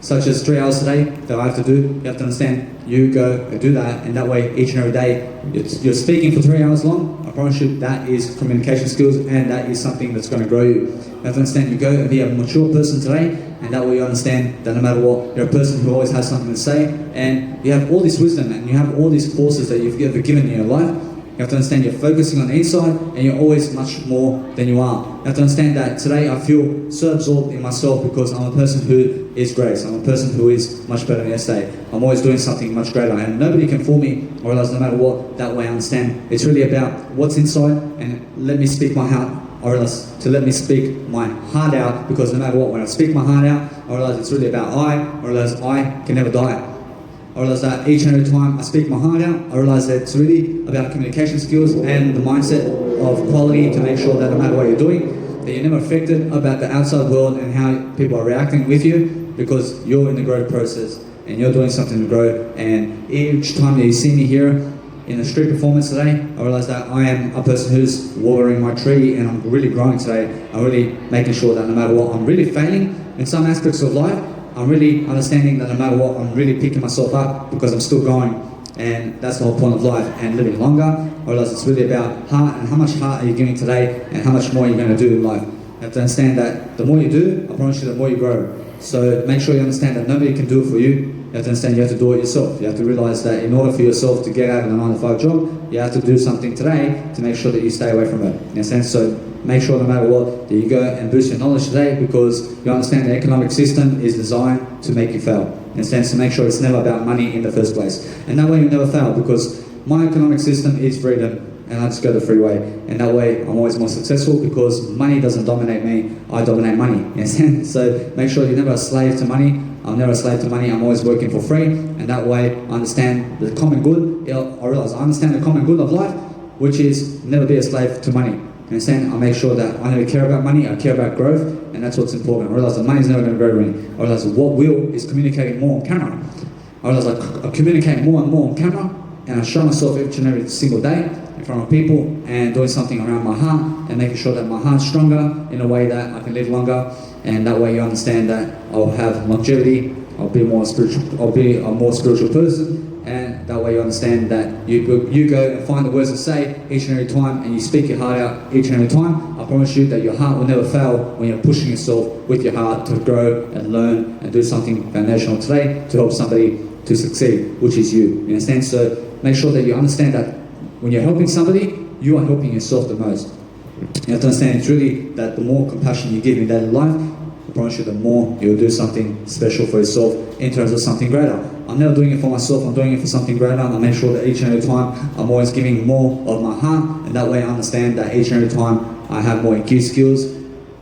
[SPEAKER 1] such as 3 hours a day that I have to do. You have to understand, you go and do that, and that way each and every day you're speaking for 3 hours long. I promise you that is communication skills, and that is something that's going to grow you. You have to understand, you go and be a mature person today, and that way you understand that no matter what, you're a person who always has something to say, and you have all this wisdom and you have all these courses that you've ever given in your life. You have to understand you're focusing on the inside, and you're always much more than you are. You have to understand that today I feel so absorbed in myself because I'm a person who is grace. I'm a person who is much better than yesterday. I'm always doing something much greater, and nobody can fool me. I realize no matter what, that way I understand it's really about what's inside, and let me speak my heart. I realize to let me speak my heart out, because no matter what, when I speak my heart out, I realize it's really about I realize I can never die. I realize that each and every time I speak my heart out, I realize that it's really about communication skills and the mindset of quality to make sure that no matter what you're doing, that you're never affected about the outside world and how people are reacting with you, because you're in the growth process and you're doing something to grow. And each time that you see me here in the street performance today, I realize that I am a person who's watering my tree, and I'm really growing today. I'm really making sure that no matter what, I'm really failing in some aspects of life. I'm really understanding that no matter what, I'm really picking myself up because I'm still going, and that's the whole point of life and living longer. I realize it's really about heart, and how much heart are you giving today, and how much more you're going to do in life. You have to understand that the more you do, I promise you, the more you grow. So make sure you understand that nobody can do it for you. You have to understand you have to do it yourself. You have to realize that in order for yourself to get out of a 9-to-5 job, you have to do something today to make sure that you stay away from it. In a sense, so make sure no matter what that you go and boost your knowledge today, because you understand the economic system is designed to make you fail. In a sense, to make sure it's never about money in the first place. And that way you never fail, because my economic system is freedom, and I just go the free way. And that way I'm always more successful, because money doesn't dominate me, I dominate money. In a sense, so make sure you're never a slave to money. I'm never a slave to money, I'm always working for free, and that way I understand the common good. I realize I understand the common good of life, which is never be a slave to money. You understand? I make sure that I never care about money, I care about growth, and that's what's important. I realize that money is never going to grow me. I realize what will is communicating more on camera. I realize I communicate more and more on camera, and I show myself each and every single day in front of people, and doing something around my heart, and making sure that my heart's stronger in a way that I can live longer. And that way you understand that I'll have longevity, I'll be more spiritual, I'll be a more spiritual person, and that way you understand that you go and find the words to say each and every time, and you speak your heart out each and every time. I promise you that your heart will never fail when you're pushing yourself with your heart to grow and learn and do something foundational today to help somebody to succeed, which is you. You understand? So make sure that you understand that when you're helping somebody, you are helping yourself the most. You have to understand it's really that the more compassion you give in daily life, I promise you the more you'll do something special for yourself in terms of something greater. I'm never doing it for myself, I'm doing it for something greater. I make sure that each and every time I'm always giving more of my heart, and that way I understand that each and every time I have more EQ skills,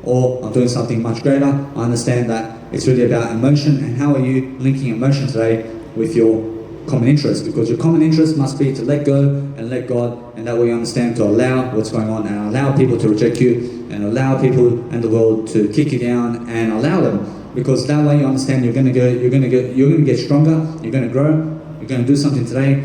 [SPEAKER 1] or I'm doing something much greater, I understand that it's really about emotion, and how are you linking emotion today with your common interest, because your common interest must be to let go and let God, and that way you understand to allow what's going on, and allow people to reject you, and allow people and the world to kick you down, and allow them, because that way you understand you're going to get stronger, you're going to grow, you're going to do something today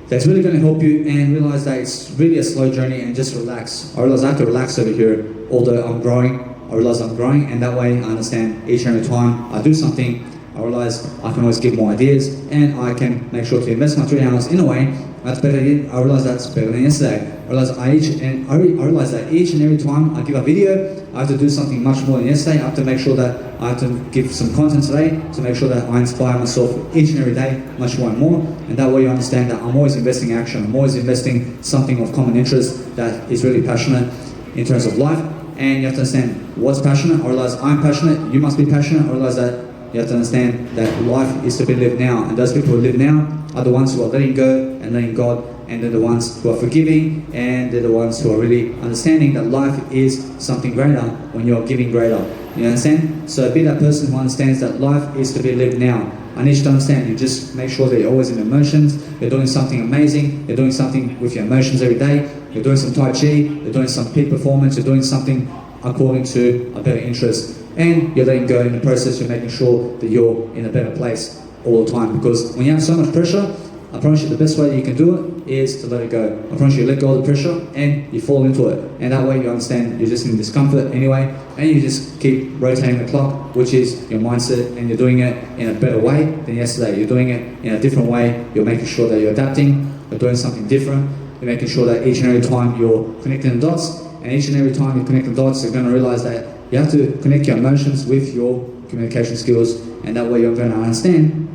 [SPEAKER 1] that's really going to help you, and realize that it's really a slow journey, and just relax. I realize I have to relax over here, although I'm growing. I realize I'm growing, and that way I understand each and every time I do something, I realize I can always give more ideas, and I can make sure to invest my 3 hours in a way that's better. I realize that's better than yesterday. I realize I realize that each and every time I give a video, I have to do something much more than yesterday. I have to make sure that I have to give some content today to make sure that I inspire myself each and every day much more and more. And that way you understand that I'm always investing action. I'm always investing something of common interest that is really passionate in terms of life. And you have to understand what's passionate. I realize I'm passionate, you must be passionate. I realize that you have to understand that life is to be lived now, and those people who live now are the ones who are letting go and letting God, and they're the ones who are forgiving, and they're the ones who are really understanding that life is something greater when you're giving greater. You understand? So be that person who understands that life is to be lived now. I need you to understand, you just make sure that you're always in emotions, you're doing something amazing, you're doing something with your emotions every day, you're doing some Tai Chi, you're doing some peak performance, you're doing something according to a better interest. And you're letting go in the process, you're making sure that you're in a better place all the time. Because when you have so much pressure, I promise you the best way that you can do it is to let it go. I promise you let go of the pressure and you fall into it. And that way you understand you're just in discomfort anyway, and you just keep rotating the clock, which is your mindset, and you're doing it in a better way than yesterday. You're doing it in a different way. You're making sure that you're adapting, you're doing something different. You're making sure that each and every time you're connecting the dots, and each and every time you connect the dots, you're going to realize that you have to connect your emotions with your communication skills, and that way you're going to understand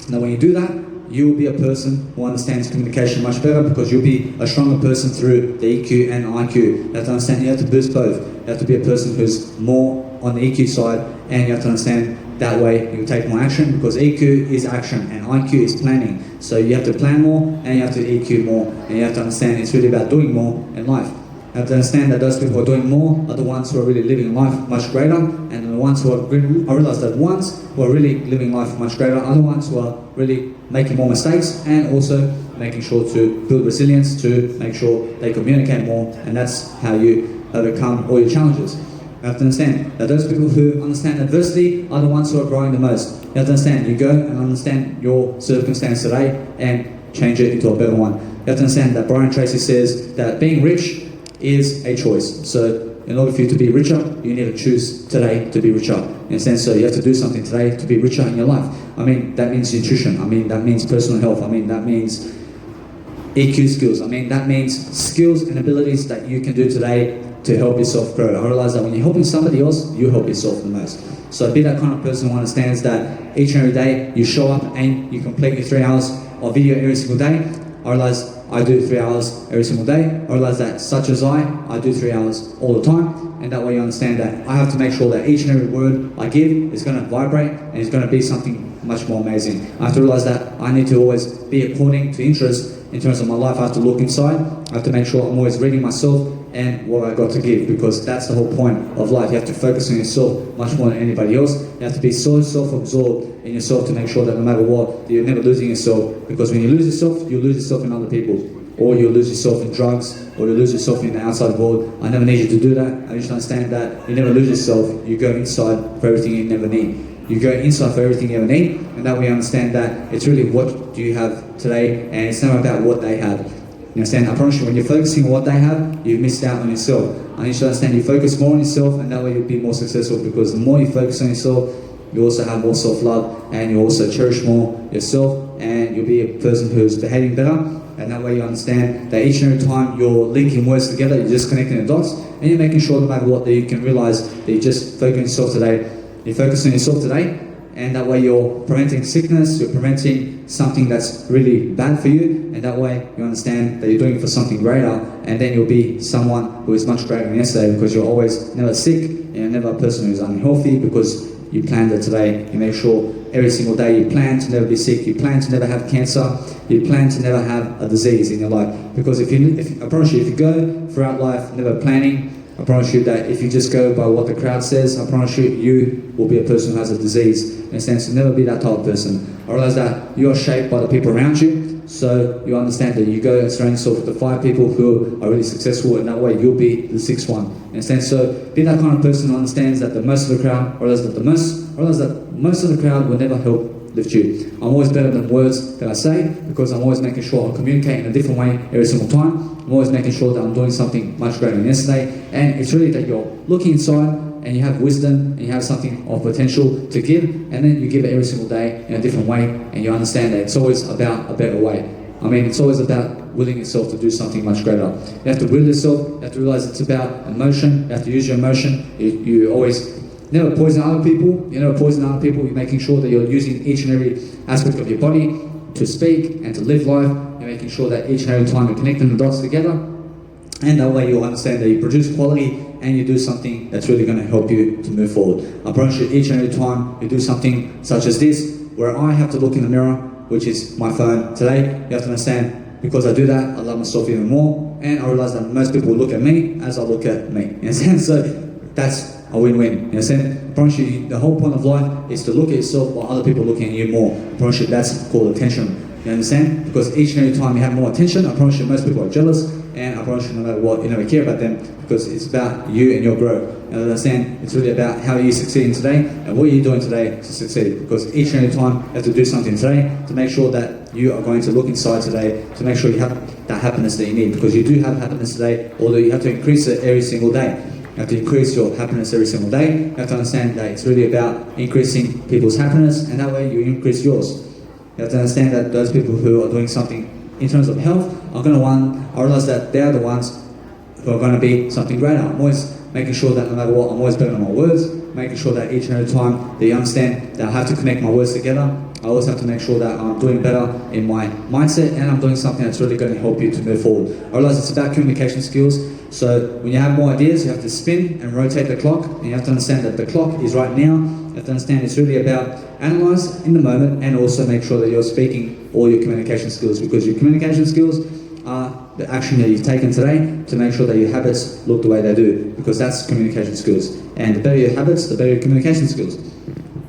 [SPEAKER 1] that when you do that, you will be a person who understands communication much better, because you'll be a stronger person through the EQ and IQ. You have to understand you have to boost both. You have to be a person who's more on the EQ side, and you have to understand that way you take more action, because EQ is action and IQ is planning. So you have to plan more and you have to EQ more, and you have to understand it's really about doing more in life. You have to understand that those people who are doing more are the ones who are really living life much greater, and the ones who are, I realize that the ones who are really living life much greater are the ones who are really making more mistakes, and also making sure to build resilience, to make sure they communicate more, and that's how you overcome all your challenges. You have to understand that those people who understand adversity are the ones who are growing the most. You have to understand, you go and understand your circumstance today and change it into a better one. You have to understand that Brian Tracy says that being rich is a choice. So in order for you to be richer, you need to choose today to be richer. In a sense, so you have to do something today to be richer in your life. I mean, that means nutrition. I mean, that means personal health. I mean, that means EQ skills. I mean, that means skills and abilities that you can do today to help yourself grow. I realize that when you're helping somebody else, you help yourself the most. So be that kind of person who understands that each and every day you show up and you complete your 3 hours of video every single day. I realize I do 3 hours every single day. I realize that such as I do 3 hours all the time, and that way you understand that I have to make sure that each and every word I give is going to vibrate and it's going to be something much more amazing. I have to realize that I need to always be according to interest in terms of my life. I have to look inside. I have to make sure I'm always reading myself and what I got to give, because that's the whole point of life. You have to focus on yourself much more than anybody else. You have to be so self-absorbed in yourself to make sure that no matter what, you're never losing yourself, because when you lose yourself, you lose yourself in other people, or you lose yourself in drugs, or you lose yourself in the outside world. I never need you to do that. I just understand that you never lose yourself. You go inside for everything you never need. You go inside for everything you ever need, and that way you understand that it's really what do you have today, and it's not about what they have. You understand? I promise you, when you're focusing on what they have, you've missed out on yourself. I need you to understand you focus more on yourself, and that way you'll be more successful, because the more you focus on yourself, you also have more self-love, and you also cherish more yourself, and you'll be a person who's behaving better. And that way you understand that each and every time you're linking words together, you're just connecting the dots, and you're making sure no matter what that you can realize that you just focus on yourself today. You focus on yourself today, and that way you're preventing sickness, you're preventing something that's really bad for you, and that way you understand that you're doing it for something greater, and then you'll be someone who is much greater than yesterday, because you're always never sick, and you're never a person who's unhealthy, because you planned it today. You make sure every single day you plan to never be sick, you plan to never have cancer, you plan to never have a disease in your life. Because if I promise you, if you go throughout life never planning, I promise you that if you just go by what the crowd says, I promise you, you will be a person who has a disease. In a sense, to never be that type of person. I realize that you are shaped by the people around you, so you understand that you go and surround yourself with the 5 people who are really successful, and that way you'll be the 6th one. In a sense, so be that kind of person who understands that the most of the crowd, or realize that most of the crowd will never help lift you. I'm always better than words that I say, because I'm always making sure I communicate in a different way every single time. I'm always making sure that I'm doing something much greater than yesterday, and it's really that you're looking inside and you have wisdom and you have something of potential to give, and then you give it every single day in a different way, and you understand that it's always about a better way. I mean, it's always about willing yourself to do something much greater. You have to will yourself, you have to realize it's about emotion, you have to use your emotion. You always never poison other people, you're making sure that you're using each and every aspect of your body to speak and to live life. You're making sure that each and every time you're connecting the dots together, and that way you'll understand that you produce quality and you do something that's really going to help you to move forward. I promise you, each and every time you do something such as this, where I have to look in the mirror, which is my phone today, you have to understand, because I do that, I love myself even more, and I realize that most people look at me as I look at me. In a sense, so that's a win-win. In a sense, I promise you, the whole point of life is to look at yourself while other people are looking at you more. I promise you, that's called attention. You understand? Because each and every time you have more attention, I promise you, most people are jealous, and I promise you, no matter what, you never care about them, because it's about you and your growth. You and understand it's really about how you succeeding today and what you're doing today to succeed. Because each and every time you have to do something today to make sure that you are going to look inside today to make sure you have that happiness that you need. Because you do have happiness today, although you have to increase it every single day. You have to increase your happiness every single day. You have to understand that it's really about increasing people's happiness, and that way you increase yours. You have to understand that those people who are doing something in terms of health are going to I realize that they're the ones who are going to be something greater. I'm always making sure that no matter what, I'm always better on my words, making sure that each and every time that you understand that I have to connect my words together. I always have to make sure that I'm doing better in my mindset, and I'm doing something that's really going to help you to move forward. I realize it's about communication skills. So when you have more ideas, you have to spin and rotate the clock, and you have to understand that the clock is right now. You have to understand it's really about analyze in the moment, and also make sure that you're speaking all your communication skills, because your communication skills are the action that you've taken today to make sure that your habits look the way they do, because that's communication skills. And the better your habits, the better your communication skills.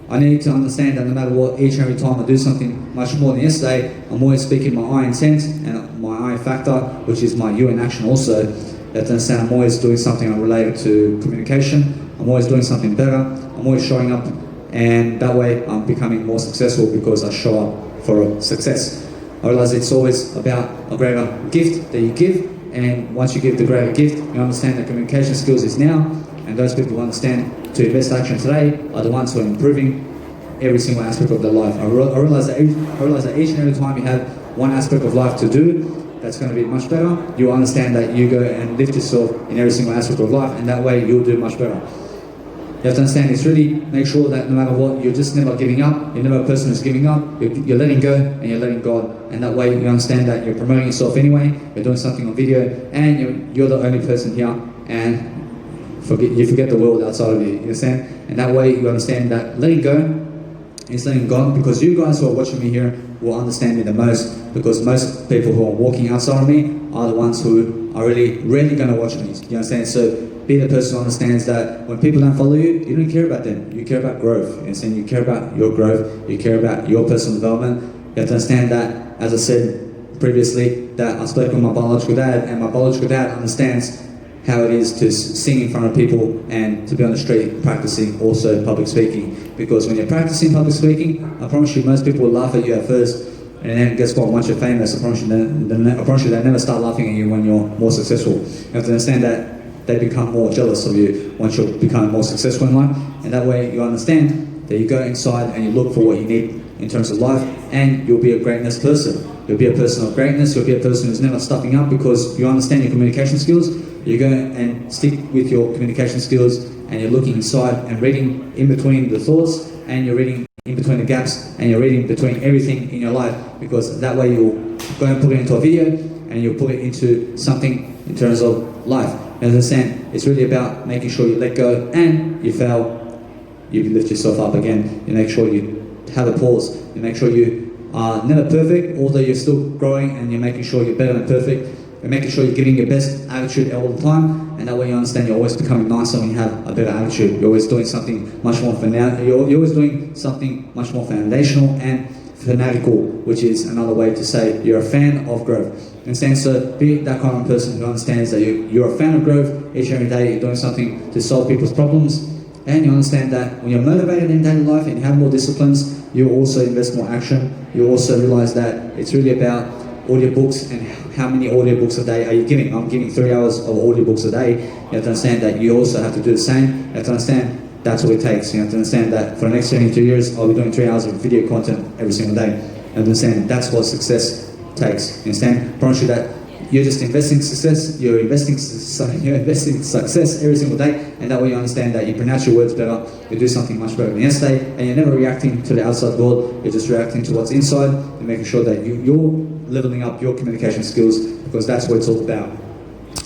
[SPEAKER 1] I need to understand that no matter what, each and every time I do something much more than yesterday, I'm always speaking my I intent and my I factor, which is my you in action also. You have to understand I'm always doing something related to communication. I'm always doing something better. I'm always showing up, and that way I'm becoming more successful because I show up for success. I realize it's always about a greater gift that you give, and once you give the greater gift, you understand that communication skills is now, and those people who understand to invest action today are the ones who are improving every single aspect of their life. I realize that each and every time you have one aspect of life to do that's going to be much better, you understand that you go and lift yourself in every single aspect of life, and that way you'll do much better. You have to understand it's really make sure that no matter what, you're just never giving up. You're never a person who's giving up. You're letting go, and you're letting God. And that way you understand that you're promoting yourself anyway. You're doing something on video, and you're the only person here, and you forget the world outside of you. You understand? And that way you understand that letting go is letting God, because you guys who are watching me here will understand me the most, because most people who are walking outside of me are the ones who are really rarely going to watch me. You understand? So be the person who understands that when people don't follow you, you don't care about them. You care about growth. You understand? You care about your growth. You care about your personal development. You have to understand that, as I said previously, that I spoke with my biological dad, and my biological dad understands how it is to sing in front of people and to be on the street practicing also public speaking. Because when you're practicing public speaking, I promise you most people will laugh at you at first, and then guess what, once you're famous, I promise you they never start laughing at you when you're more successful. You have to understand that they become more jealous of you once you become more successful in life, and that way you understand that you go inside and you look for what you need in terms of life, and you'll be a greatness person. You'll be a person of greatness. You'll be a person who's never stuffing up, because you understand your communication skills. You go and stick with your communication skills, and you're looking inside and reading in between the thoughts, and you're reading in between the gaps, and you're reading between everything in your life, because that way you'll go and put it into a video, and you'll put it into something in terms of life. As I said, it's really about making sure you let go, and you fail, you lift yourself up again. You make sure you have a pause. You make sure you are never perfect, although you're still growing, and you're making sure you're better than perfect. You're making sure you're giving your best attitude all the time, and that way you understand you're always becoming nicer when you have a better attitude. You're always doing something much more you're always doing something much more foundational and fanatical, which is another way to say you're a fan of growth. Understand? So be that kind of person who understands that you're a fan of growth. Each and every day you're doing something to solve people's problems, and you understand that when you're motivated in daily life and you have more disciplines, you also invest more action. You also realize that it's really about audiobooks, and how many audiobooks a day are you giving? I'm giving 3 hours of audiobooks a day. You have to understand that you also have to do the same. You have to understand that's what it takes. You have to understand that for the next 22 years, I'll be doing 3 hours of video content every single day. You understand that's what success takes. You understand? I promise you that you're just investing success. You're investing success every single day, and that way you understand that you pronounce your words better. You do something much better than yesterday, and you're never reacting to the outside world. You're just reacting to what's inside, and making sure that you're leveling up your communication skills, because that's what it's all about.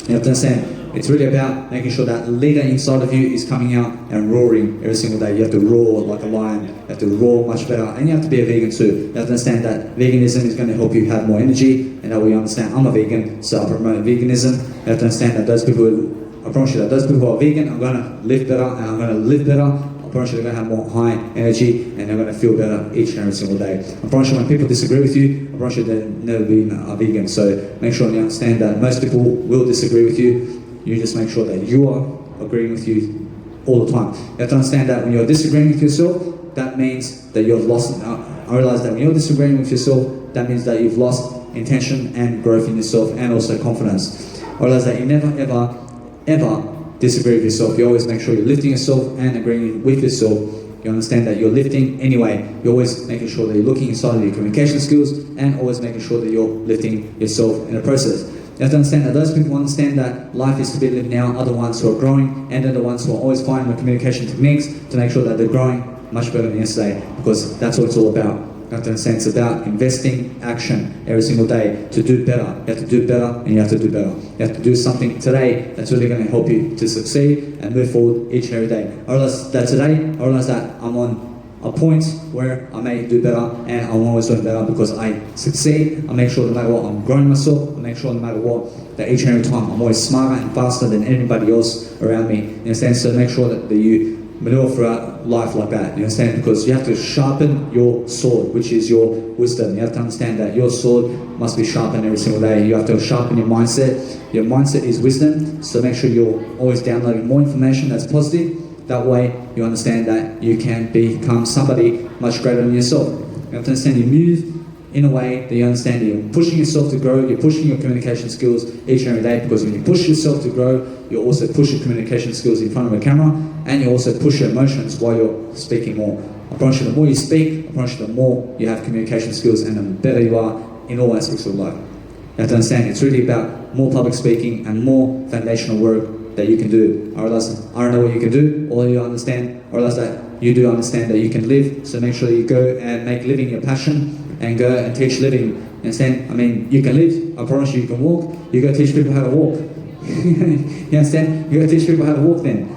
[SPEAKER 1] You have to understand, it's really about making sure that leader inside of you is coming out and roaring every single day. You have to roar like a lion. You have to roar much better, and you have to be a vegan too. You have to understand that veganism is going to help you have more energy, and that way you understand I'm a vegan, so I promote veganism. You have to understand that those people, I promise you that those people who are vegan are going to live better, and are going to live better. I promise you they're going to have more high energy, and they're going to feel better each and every single day. I promise you when people disagree with you, I promise you they've never been a vegan. So make sure you understand that most people will disagree with you. You just make sure that you are agreeing with you all the time. You have to understand that when you're disagreeing with yourself, that means that you've lost. I realize that when you're disagreeing with yourself, that means that you've lost intention and growth in yourself and also confidence. I realize that you never, ever, ever disagree with yourself. You always make sure you're lifting yourself and agreeing with yourself. You understand that you're lifting anyway. You're always making sure that you're looking inside of your communication skills and always making sure that you're lifting yourself in the process. You have to understand that those people understand that life is to be lived now are the ones who are growing, and they're the ones who are always finding the communication techniques to make sure that they're growing much better than yesterday, because that's what it's all about. You have to understand it's about investing action every single day to do better. You have to do better and you have to do better. You have to do something today that's really going to help you to succeed and move forward each and every day. I realize that today, I realize that I'm on a point where I may do better, and I'm always doing better because I succeed. I make sure no matter what I'm growing myself. I make sure no matter what that each and every time I'm always smarter and faster than anybody else around me. You understand? So make sure that you maneuver throughout life like that. You understand? Because you have to sharpen your sword, which is your wisdom. You have to understand that your sword must be sharpened every single day. You have to sharpen your mindset. Your mindset is wisdom. So make sure you're always downloading more information that's positive. That way you understand that you can become somebody much greater than yourself. You have to understand you move in a way that you understand you're pushing yourself to grow, you're pushing your communication skills each and every day, because when you push yourself to grow, you also push your communication skills in front of a camera, and you also push your emotions while you're speaking more. I promise you, the more you speak, I promise you, the more you have communication skills and the better you are in all aspects of life. You have to understand it's really about more public speaking and more foundational work that you can do. I realize I don't know what you can do, all you understand, I realize that you do understand that you can live, so make sure that you go and make living your passion and go and teach living. Understand? I mean, you can live, I promise you, you can walk, you go teach people how to walk. You understand? You go teach people how to walk then.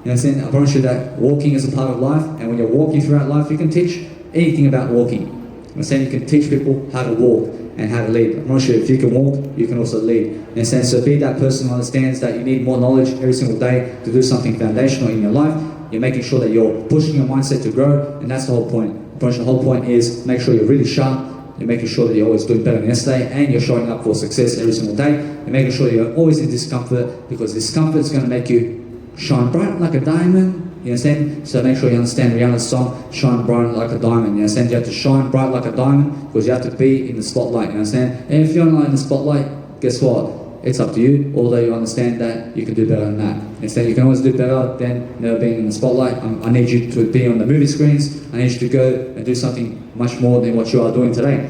[SPEAKER 1] You understand? I promise you that walking is a part of life, and when you're walking throughout life, you can teach anything about walking. You understand? You can teach people how to walk and how to lead. I promise you, if you can walk, you can also lead. You understand? So be that person who understands that you need more knowledge every single day to do something foundational in your life. You're making sure that you're pushing your mindset to grow, and that's the whole point. The whole point is make sure you're really sharp. You're making sure that you're always doing better than yesterday, and you're showing up for success every single day. You're making sure you're always in discomfort, because discomfort is going to make you shine bright like a diamond. You understand? So make sure you understand Rihanna's song, Shine Bright Like a Diamond. You understand? You have to shine bright like a diamond because you have to be in the spotlight. You understand? And if you're not in the spotlight, guess what? It's up to you, although you understand that you can do better than that. Instead, you can always do better than never being in the spotlight. I need you to be on the movie screens. I need you to go and do something much more than what you are doing today.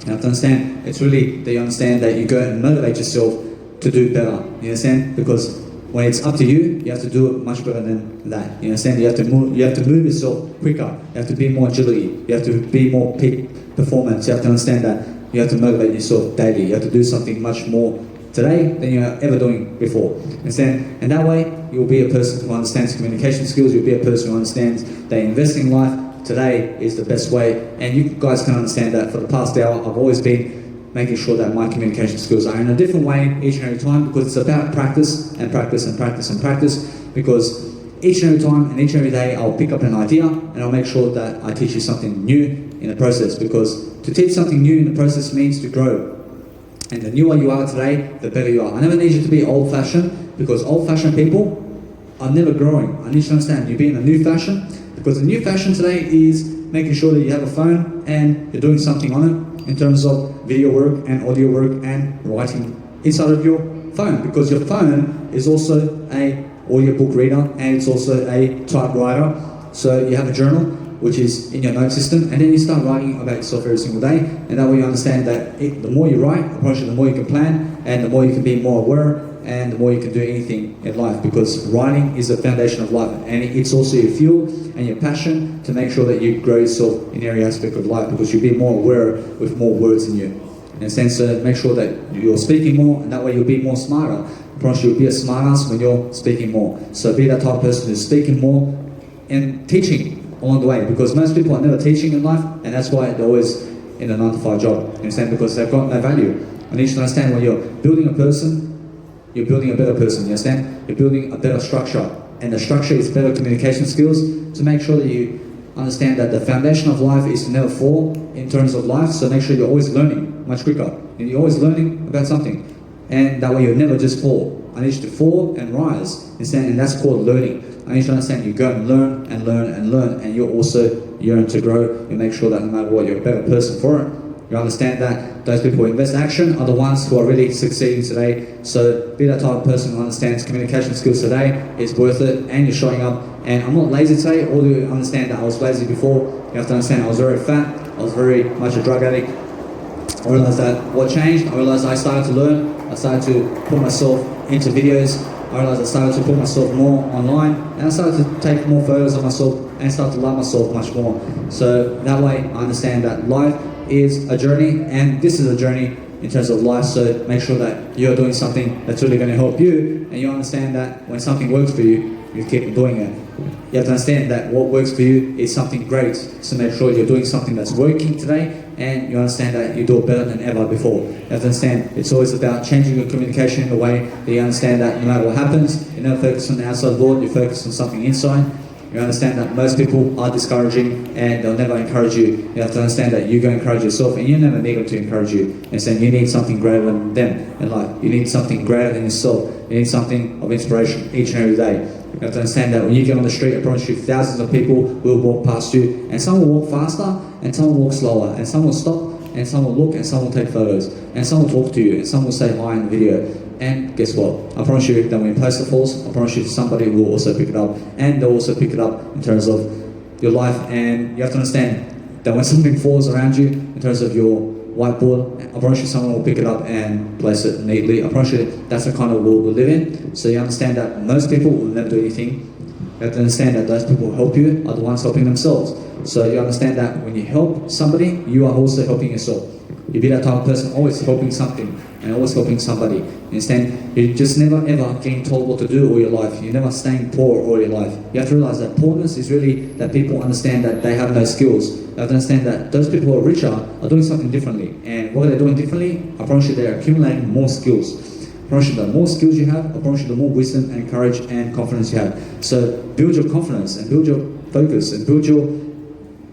[SPEAKER 1] You have to understand, it's really that you understand that you go and motivate yourself to do better. You understand? Because when it's up to you, you have to do it much better than that. You understand? You have to move yourself quicker. You have to be more agility. You have to be more peak performance. You have to understand that you have to motivate yourself daily. You have to do something much more today than you're ever doing before. Understand? And that way, you'll be a person who understands communication skills. You'll be a person who understands that investing in life today is the best way. And you guys can understand that for the past hour, I've always been making sure that my communication skills are in a different way each and every time, because it's about practice and practice and practice and practice. Because each and every time and each and every day, I'll pick up an idea and I'll make sure that I teach you something new in the process. Because to teach something new in the process means to grow. And the newer you are today, the better you are. I never need you to be old-fashioned, because old-fashioned people are never growing. I need you to understand, you're being a new fashion, because the new fashion today is making sure that you have a phone and you're doing something on it in terms of video work and audio work and writing inside of your phone, because your phone is also a audiobook reader and it's also a typewriter. So you have a journal, which is in your note system, and then you start writing about yourself every single day, and that way you understand that the more you write, the more you can plan, and the more you can be more aware, and the more you can do anything in life, because writing is the foundation of life, and it's also your fuel and your passion to make sure that you grow yourself in every aspect of life, because you'll be more aware with more words in you. In a sense, make sure that you're speaking more, and that way you'll be more smarter. I promise you'll be a smartass when you're speaking more. So be that type of person who's speaking more and teaching along the way, because most people are never teaching in life, and that's why they're always in a 9-to-5 job. You understand? Because they've got no value. I need you to understand, when you're building a person, you're building a better person. You understand? You're building a better structure, and the structure is better communication skills to make sure that you understand that the foundation of life is to never fall in terms of life. So make sure you're always learning much quicker, and you're always learning about something, and that way you'll never just fall. I need you to fall and rise. Understand? And that's called learning. I need you to understand you go and learn and learn and learn, and you're also yearn to grow. You make sure that no matter what, you're a better person for it. You understand that those people who invest action are the ones who are really succeeding today. So be that type of person who understands communication skills today is worth it, and you're showing up. And I'm not lazy today, or do you understand that I was lazy before? You have to understand I was very fat, I was very much a drug addict. I realized that what changed, I realized I started to learn, I started to put myself into videos, I realized I started to put myself more online, and I started to take more photos of myself and start to love myself much more. So that way I understand that life is a journey, and this is a journey in terms of life. So make sure that you're doing something that's really going to help you, and you understand that when something works for you, you keep doing it. You have to understand that what works for you is something great. So make sure you're doing something that's working today, and you understand that you do it better than ever before. You have to understand it's always about changing your communication in a way that you understand that no matter what happens, you never focus on the outside world, you focus on something inside. You understand that most people are discouraging and they'll never encourage you. You have to understand that you go encourage yourself, and you never need them to encourage you. You understand you need something greater than them in life. You need something greater than yourself. You need something of inspiration each and every day. You have to understand that when you get on the street, I promise you thousands of people will walk past you, and some will walk faster and some will walk slower, and some will stop and some will look and some will take photos, and some will talk to you and some will say hi in the video. And guess what? I promise you that when your poster falls, I promise you somebody will also pick it up, and they'll also pick it up in terms of your life. And you have to understand that when something falls around you in terms of your whiteboard, I promise you someone will pick it up and place it neatly. I promise you that's the kind of world we live in. So you understand that most people will never do anything. You have to understand that those people who help you are the ones helping themselves. So you understand that when you help somebody, you are also helping yourself. You be that type of person, always helping something and always helping somebody. You understand? You just never ever getting told what to do all your life. You're never staying poor all your life. You have to realize that poorness is really that people understand that they have no skills. You have to understand that those people who are richer are doing something differently. And what they're doing differently, I promise you they're accumulating more skills. I promise you the more skills you have, I promise you the more wisdom and courage and confidence you have. So build your confidence and build your focus and build your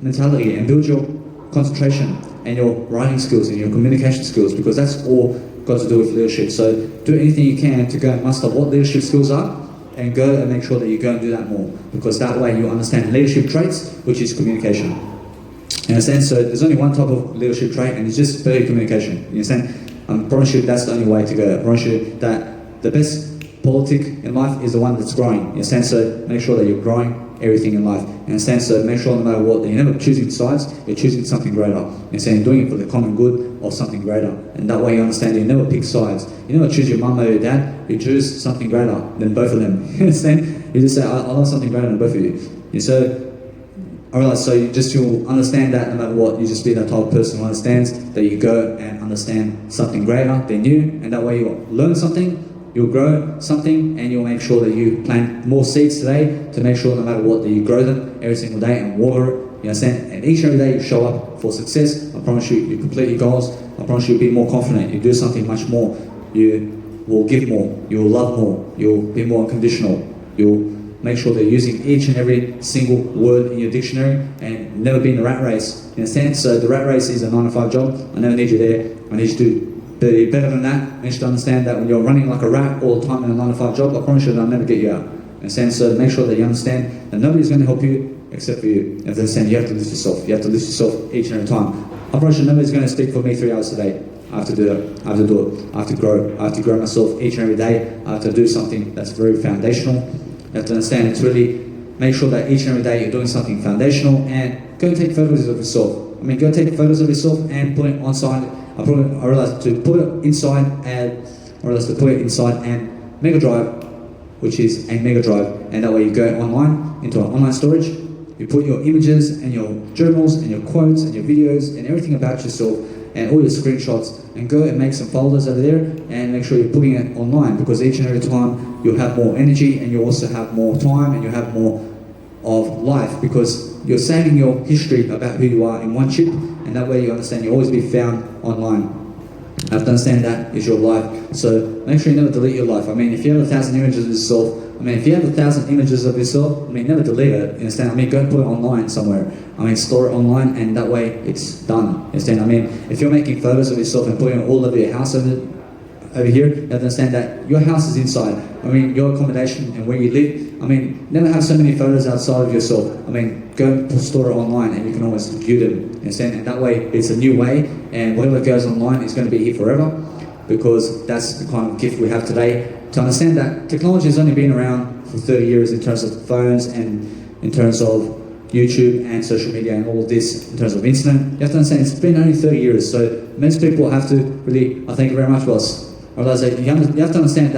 [SPEAKER 1] mentality and build your concentration and your writing skills and your communication skills, because that's all got to do with leadership. So do anything you can to go and muster what leadership skills are, and go and make sure that you go and do that more, because that way you understand leadership traits, which is communication. You understand? So there's only one type of leadership trait, and it's just better communication. You understand? I promise you that's the only way to go. I promise you that the best politic in life is the one that's growing. You understand? So make sure that you're growing everything in life. You understand? So make sure no matter what, that you're never choosing sides, you're choosing something greater. You understand? You're doing it for the common good or something greater. And that way you understand you never pick sides. You never choose your mum or your dad, you choose something greater than both of them. You understand? You just say, I love something greater than both of you. And so I realize, so you'll understand that no matter what, you just be that type of person who understands that you go and understand something greater than you, and that way you'll learn something, you'll grow something, and you'll make sure that you plant more seeds today to make sure no matter what that you grow them every single day and water it. You understand? And each and every day you show up for success. I promise you complete your goals. I promise you'll be more confident. You do something much more. You will give more. You will love more. You'll be more unconditional. You'll make sure they're using each and every single word in your dictionary and never be in the rat race. You understand? So the rat race is a 9-to-5 job. I never need you there. I need you to be better than that. I need you to understand that when you're running like a rat all the time in a 9-to-5 job, I promise you that I'll never get you out. You understand? So make sure that you understand that nobody's going to help you except for you. You have to understand you have to lift yourself. You have to lift yourself each and every time. I promise you nobody's going to speak for me 3 hours a day. I have to do it. I have to do it. I have to grow. I have to grow myself each and every day. I have to do something that's very foundational. You have to understand it's really make sure that each and every day you're doing something foundational, and go and take photos of yourself. I mean, go take photos of yourself and put it on side. I realized to put it inside and Mega Drive, which is a Mega Drive, and that way you go online into an online storage. You put your images and your journals and your quotes and your videos and everything about yourself and all your screenshots, and go and make some folders over there and make sure you're putting it online, because each and every time you'll have more energy and you also have more time and you have more of life, because you're saving your history about who you are in one chip, and that way you understand you'll always be found online. You have to understand that is your life. So make sure you never delete your life. I mean, if you have 1,000 images of yourself, if you have 1,000 images of yourself, never delete it. You understand? Go and put it online somewhere. Store it online, and that way it's done. You understand? If you're making photos of yourself and putting it all over your house, over here, you have to understand that your house is inside. I mean, your accommodation and where you live. I mean, never have so many photos outside of yourself. I mean, go and store it online and you can always view them. You understand? And that way, it's a new way, and whatever goes online is going to be here forever, because that's the kind of gift we have today. To understand that technology has only been around for 30 years in terms of phones and in terms of YouTube and social media and all of this in terms of internet. You have to understand it's been only 30 years, so most people have to really, thank you very much, boss. I realize that you have to understand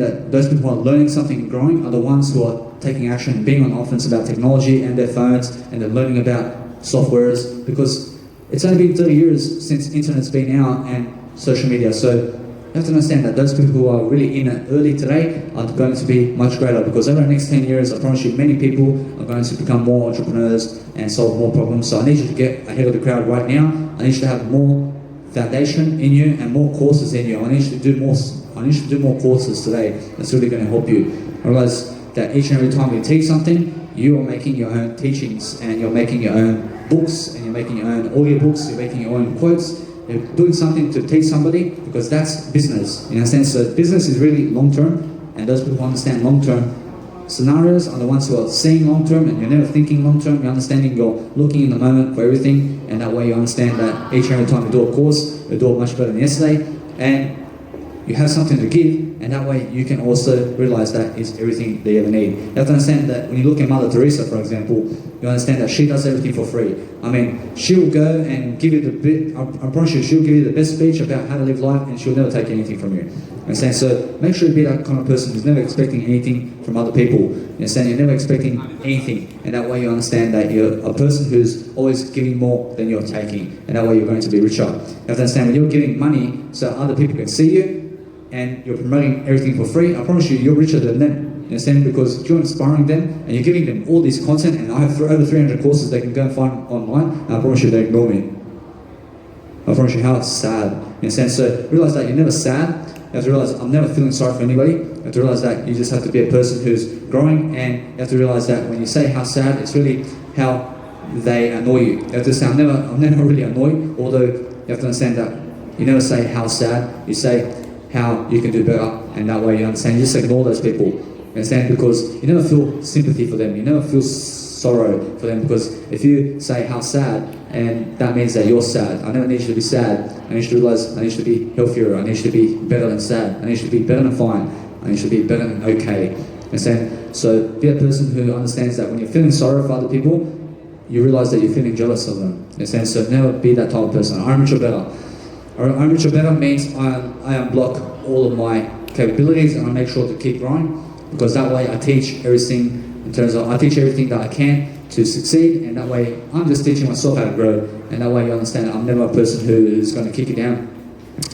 [SPEAKER 1] that those people who are learning something and growing are the ones who are taking action and being on offense about technology and their phones, and they're learning about softwares, because it's only been 30 years since internet's been out and social media. So you have to understand that those people who are really in it early today are going to be much greater, because over the next 10 years, I promise you, many people are going to become more entrepreneurs and solve more problems. So I need you to get ahead of the crowd right now. I need you to have more foundation in you and more courses in you. I need you to do more courses today. That's really going to help you. I realize that each and every time you teach something, you are making your own teachings, and you're making your own books, and you're making your own audiobooks, you're making your own quotes. You're doing something to teach somebody, because that's business. In a sense, so business is really long-term, and those people who understand long-term scenarios are the ones who are seeing long-term, and you're never thinking long-term. You're understanding, you're looking in the moment for everything, and that way you understand that each and every time you do a course, you do it much better than yesterday, and you have something to give, and that way you can also realize that is everything that you ever need. You have to understand that when you look at Mother Teresa, for example, you understand that she does everything for free. I mean, she'll go and give you I promise you, she'll give you the best speech about how to live life, and she'll never take anything from you. Understand? So make sure you be that kind of person who's never expecting anything from other people. You understand? You're never expecting anything, and that way you understand that you're a person who's always giving more than you're taking, and that way you're going to be richer. You have to understand, when you're giving money so other people can see you, and you're promoting everything for free, I promise you, you're richer than them. You understand? Because you're inspiring them, and you're giving them all this content, and I have over 300 courses they can go and find online, and I promise you they ignore me. I promise you, how sad. You understand? So realize that you're never sad. You have to realize I'm never feeling sorry for anybody. You have to realize that you just have to be a person who's growing, and you have to realize that when you say how sad, it's really how they annoy you. You have to say, I'm never really annoyed, although you have to understand that you never say how sad, you say how you can do better, and that way you understand, you just ignore those people. You understand? Because you never feel sympathy for them, you never feel sorrow for them, because if you say how sad, and that means that you're sad. I never need you to be sad. I need you to realize I need you to be healthier, I need you to be better than sad, I need you to be better than fine, I need you to be better than okay. Understand? So be a person who understands that when you're feeling sorrow for other people, you realize that you're feeling jealous of them. Understand? So never be that type of person. I'm rich or better. I'm rich or better means I unblock all of my capabilities, and I make sure to keep growing, because that way I teach everything I teach everything that I can to succeed, and that way I'm just teaching myself how to grow, and that way you understand I'm never a person who is going to kick you down.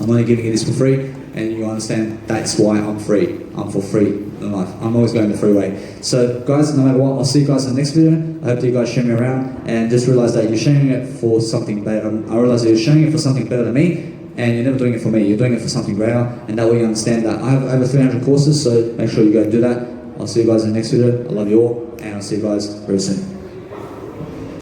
[SPEAKER 1] I'm only giving you this for free, and you understand that's why I'm free. I'm for free in life. I'm always going the free way. So guys, no matter what, I'll see you guys in the next video. I hope that you guys show me around, and just realize that you're showing it for something better. I realize that you're showing it for something better than me, and you're never doing it for me. You're doing it for something greater, and that way you understand that I have over 300 courses, so make sure you go and do that. I'll see you guys in the next video. I love you all, and I'll see you guys very soon.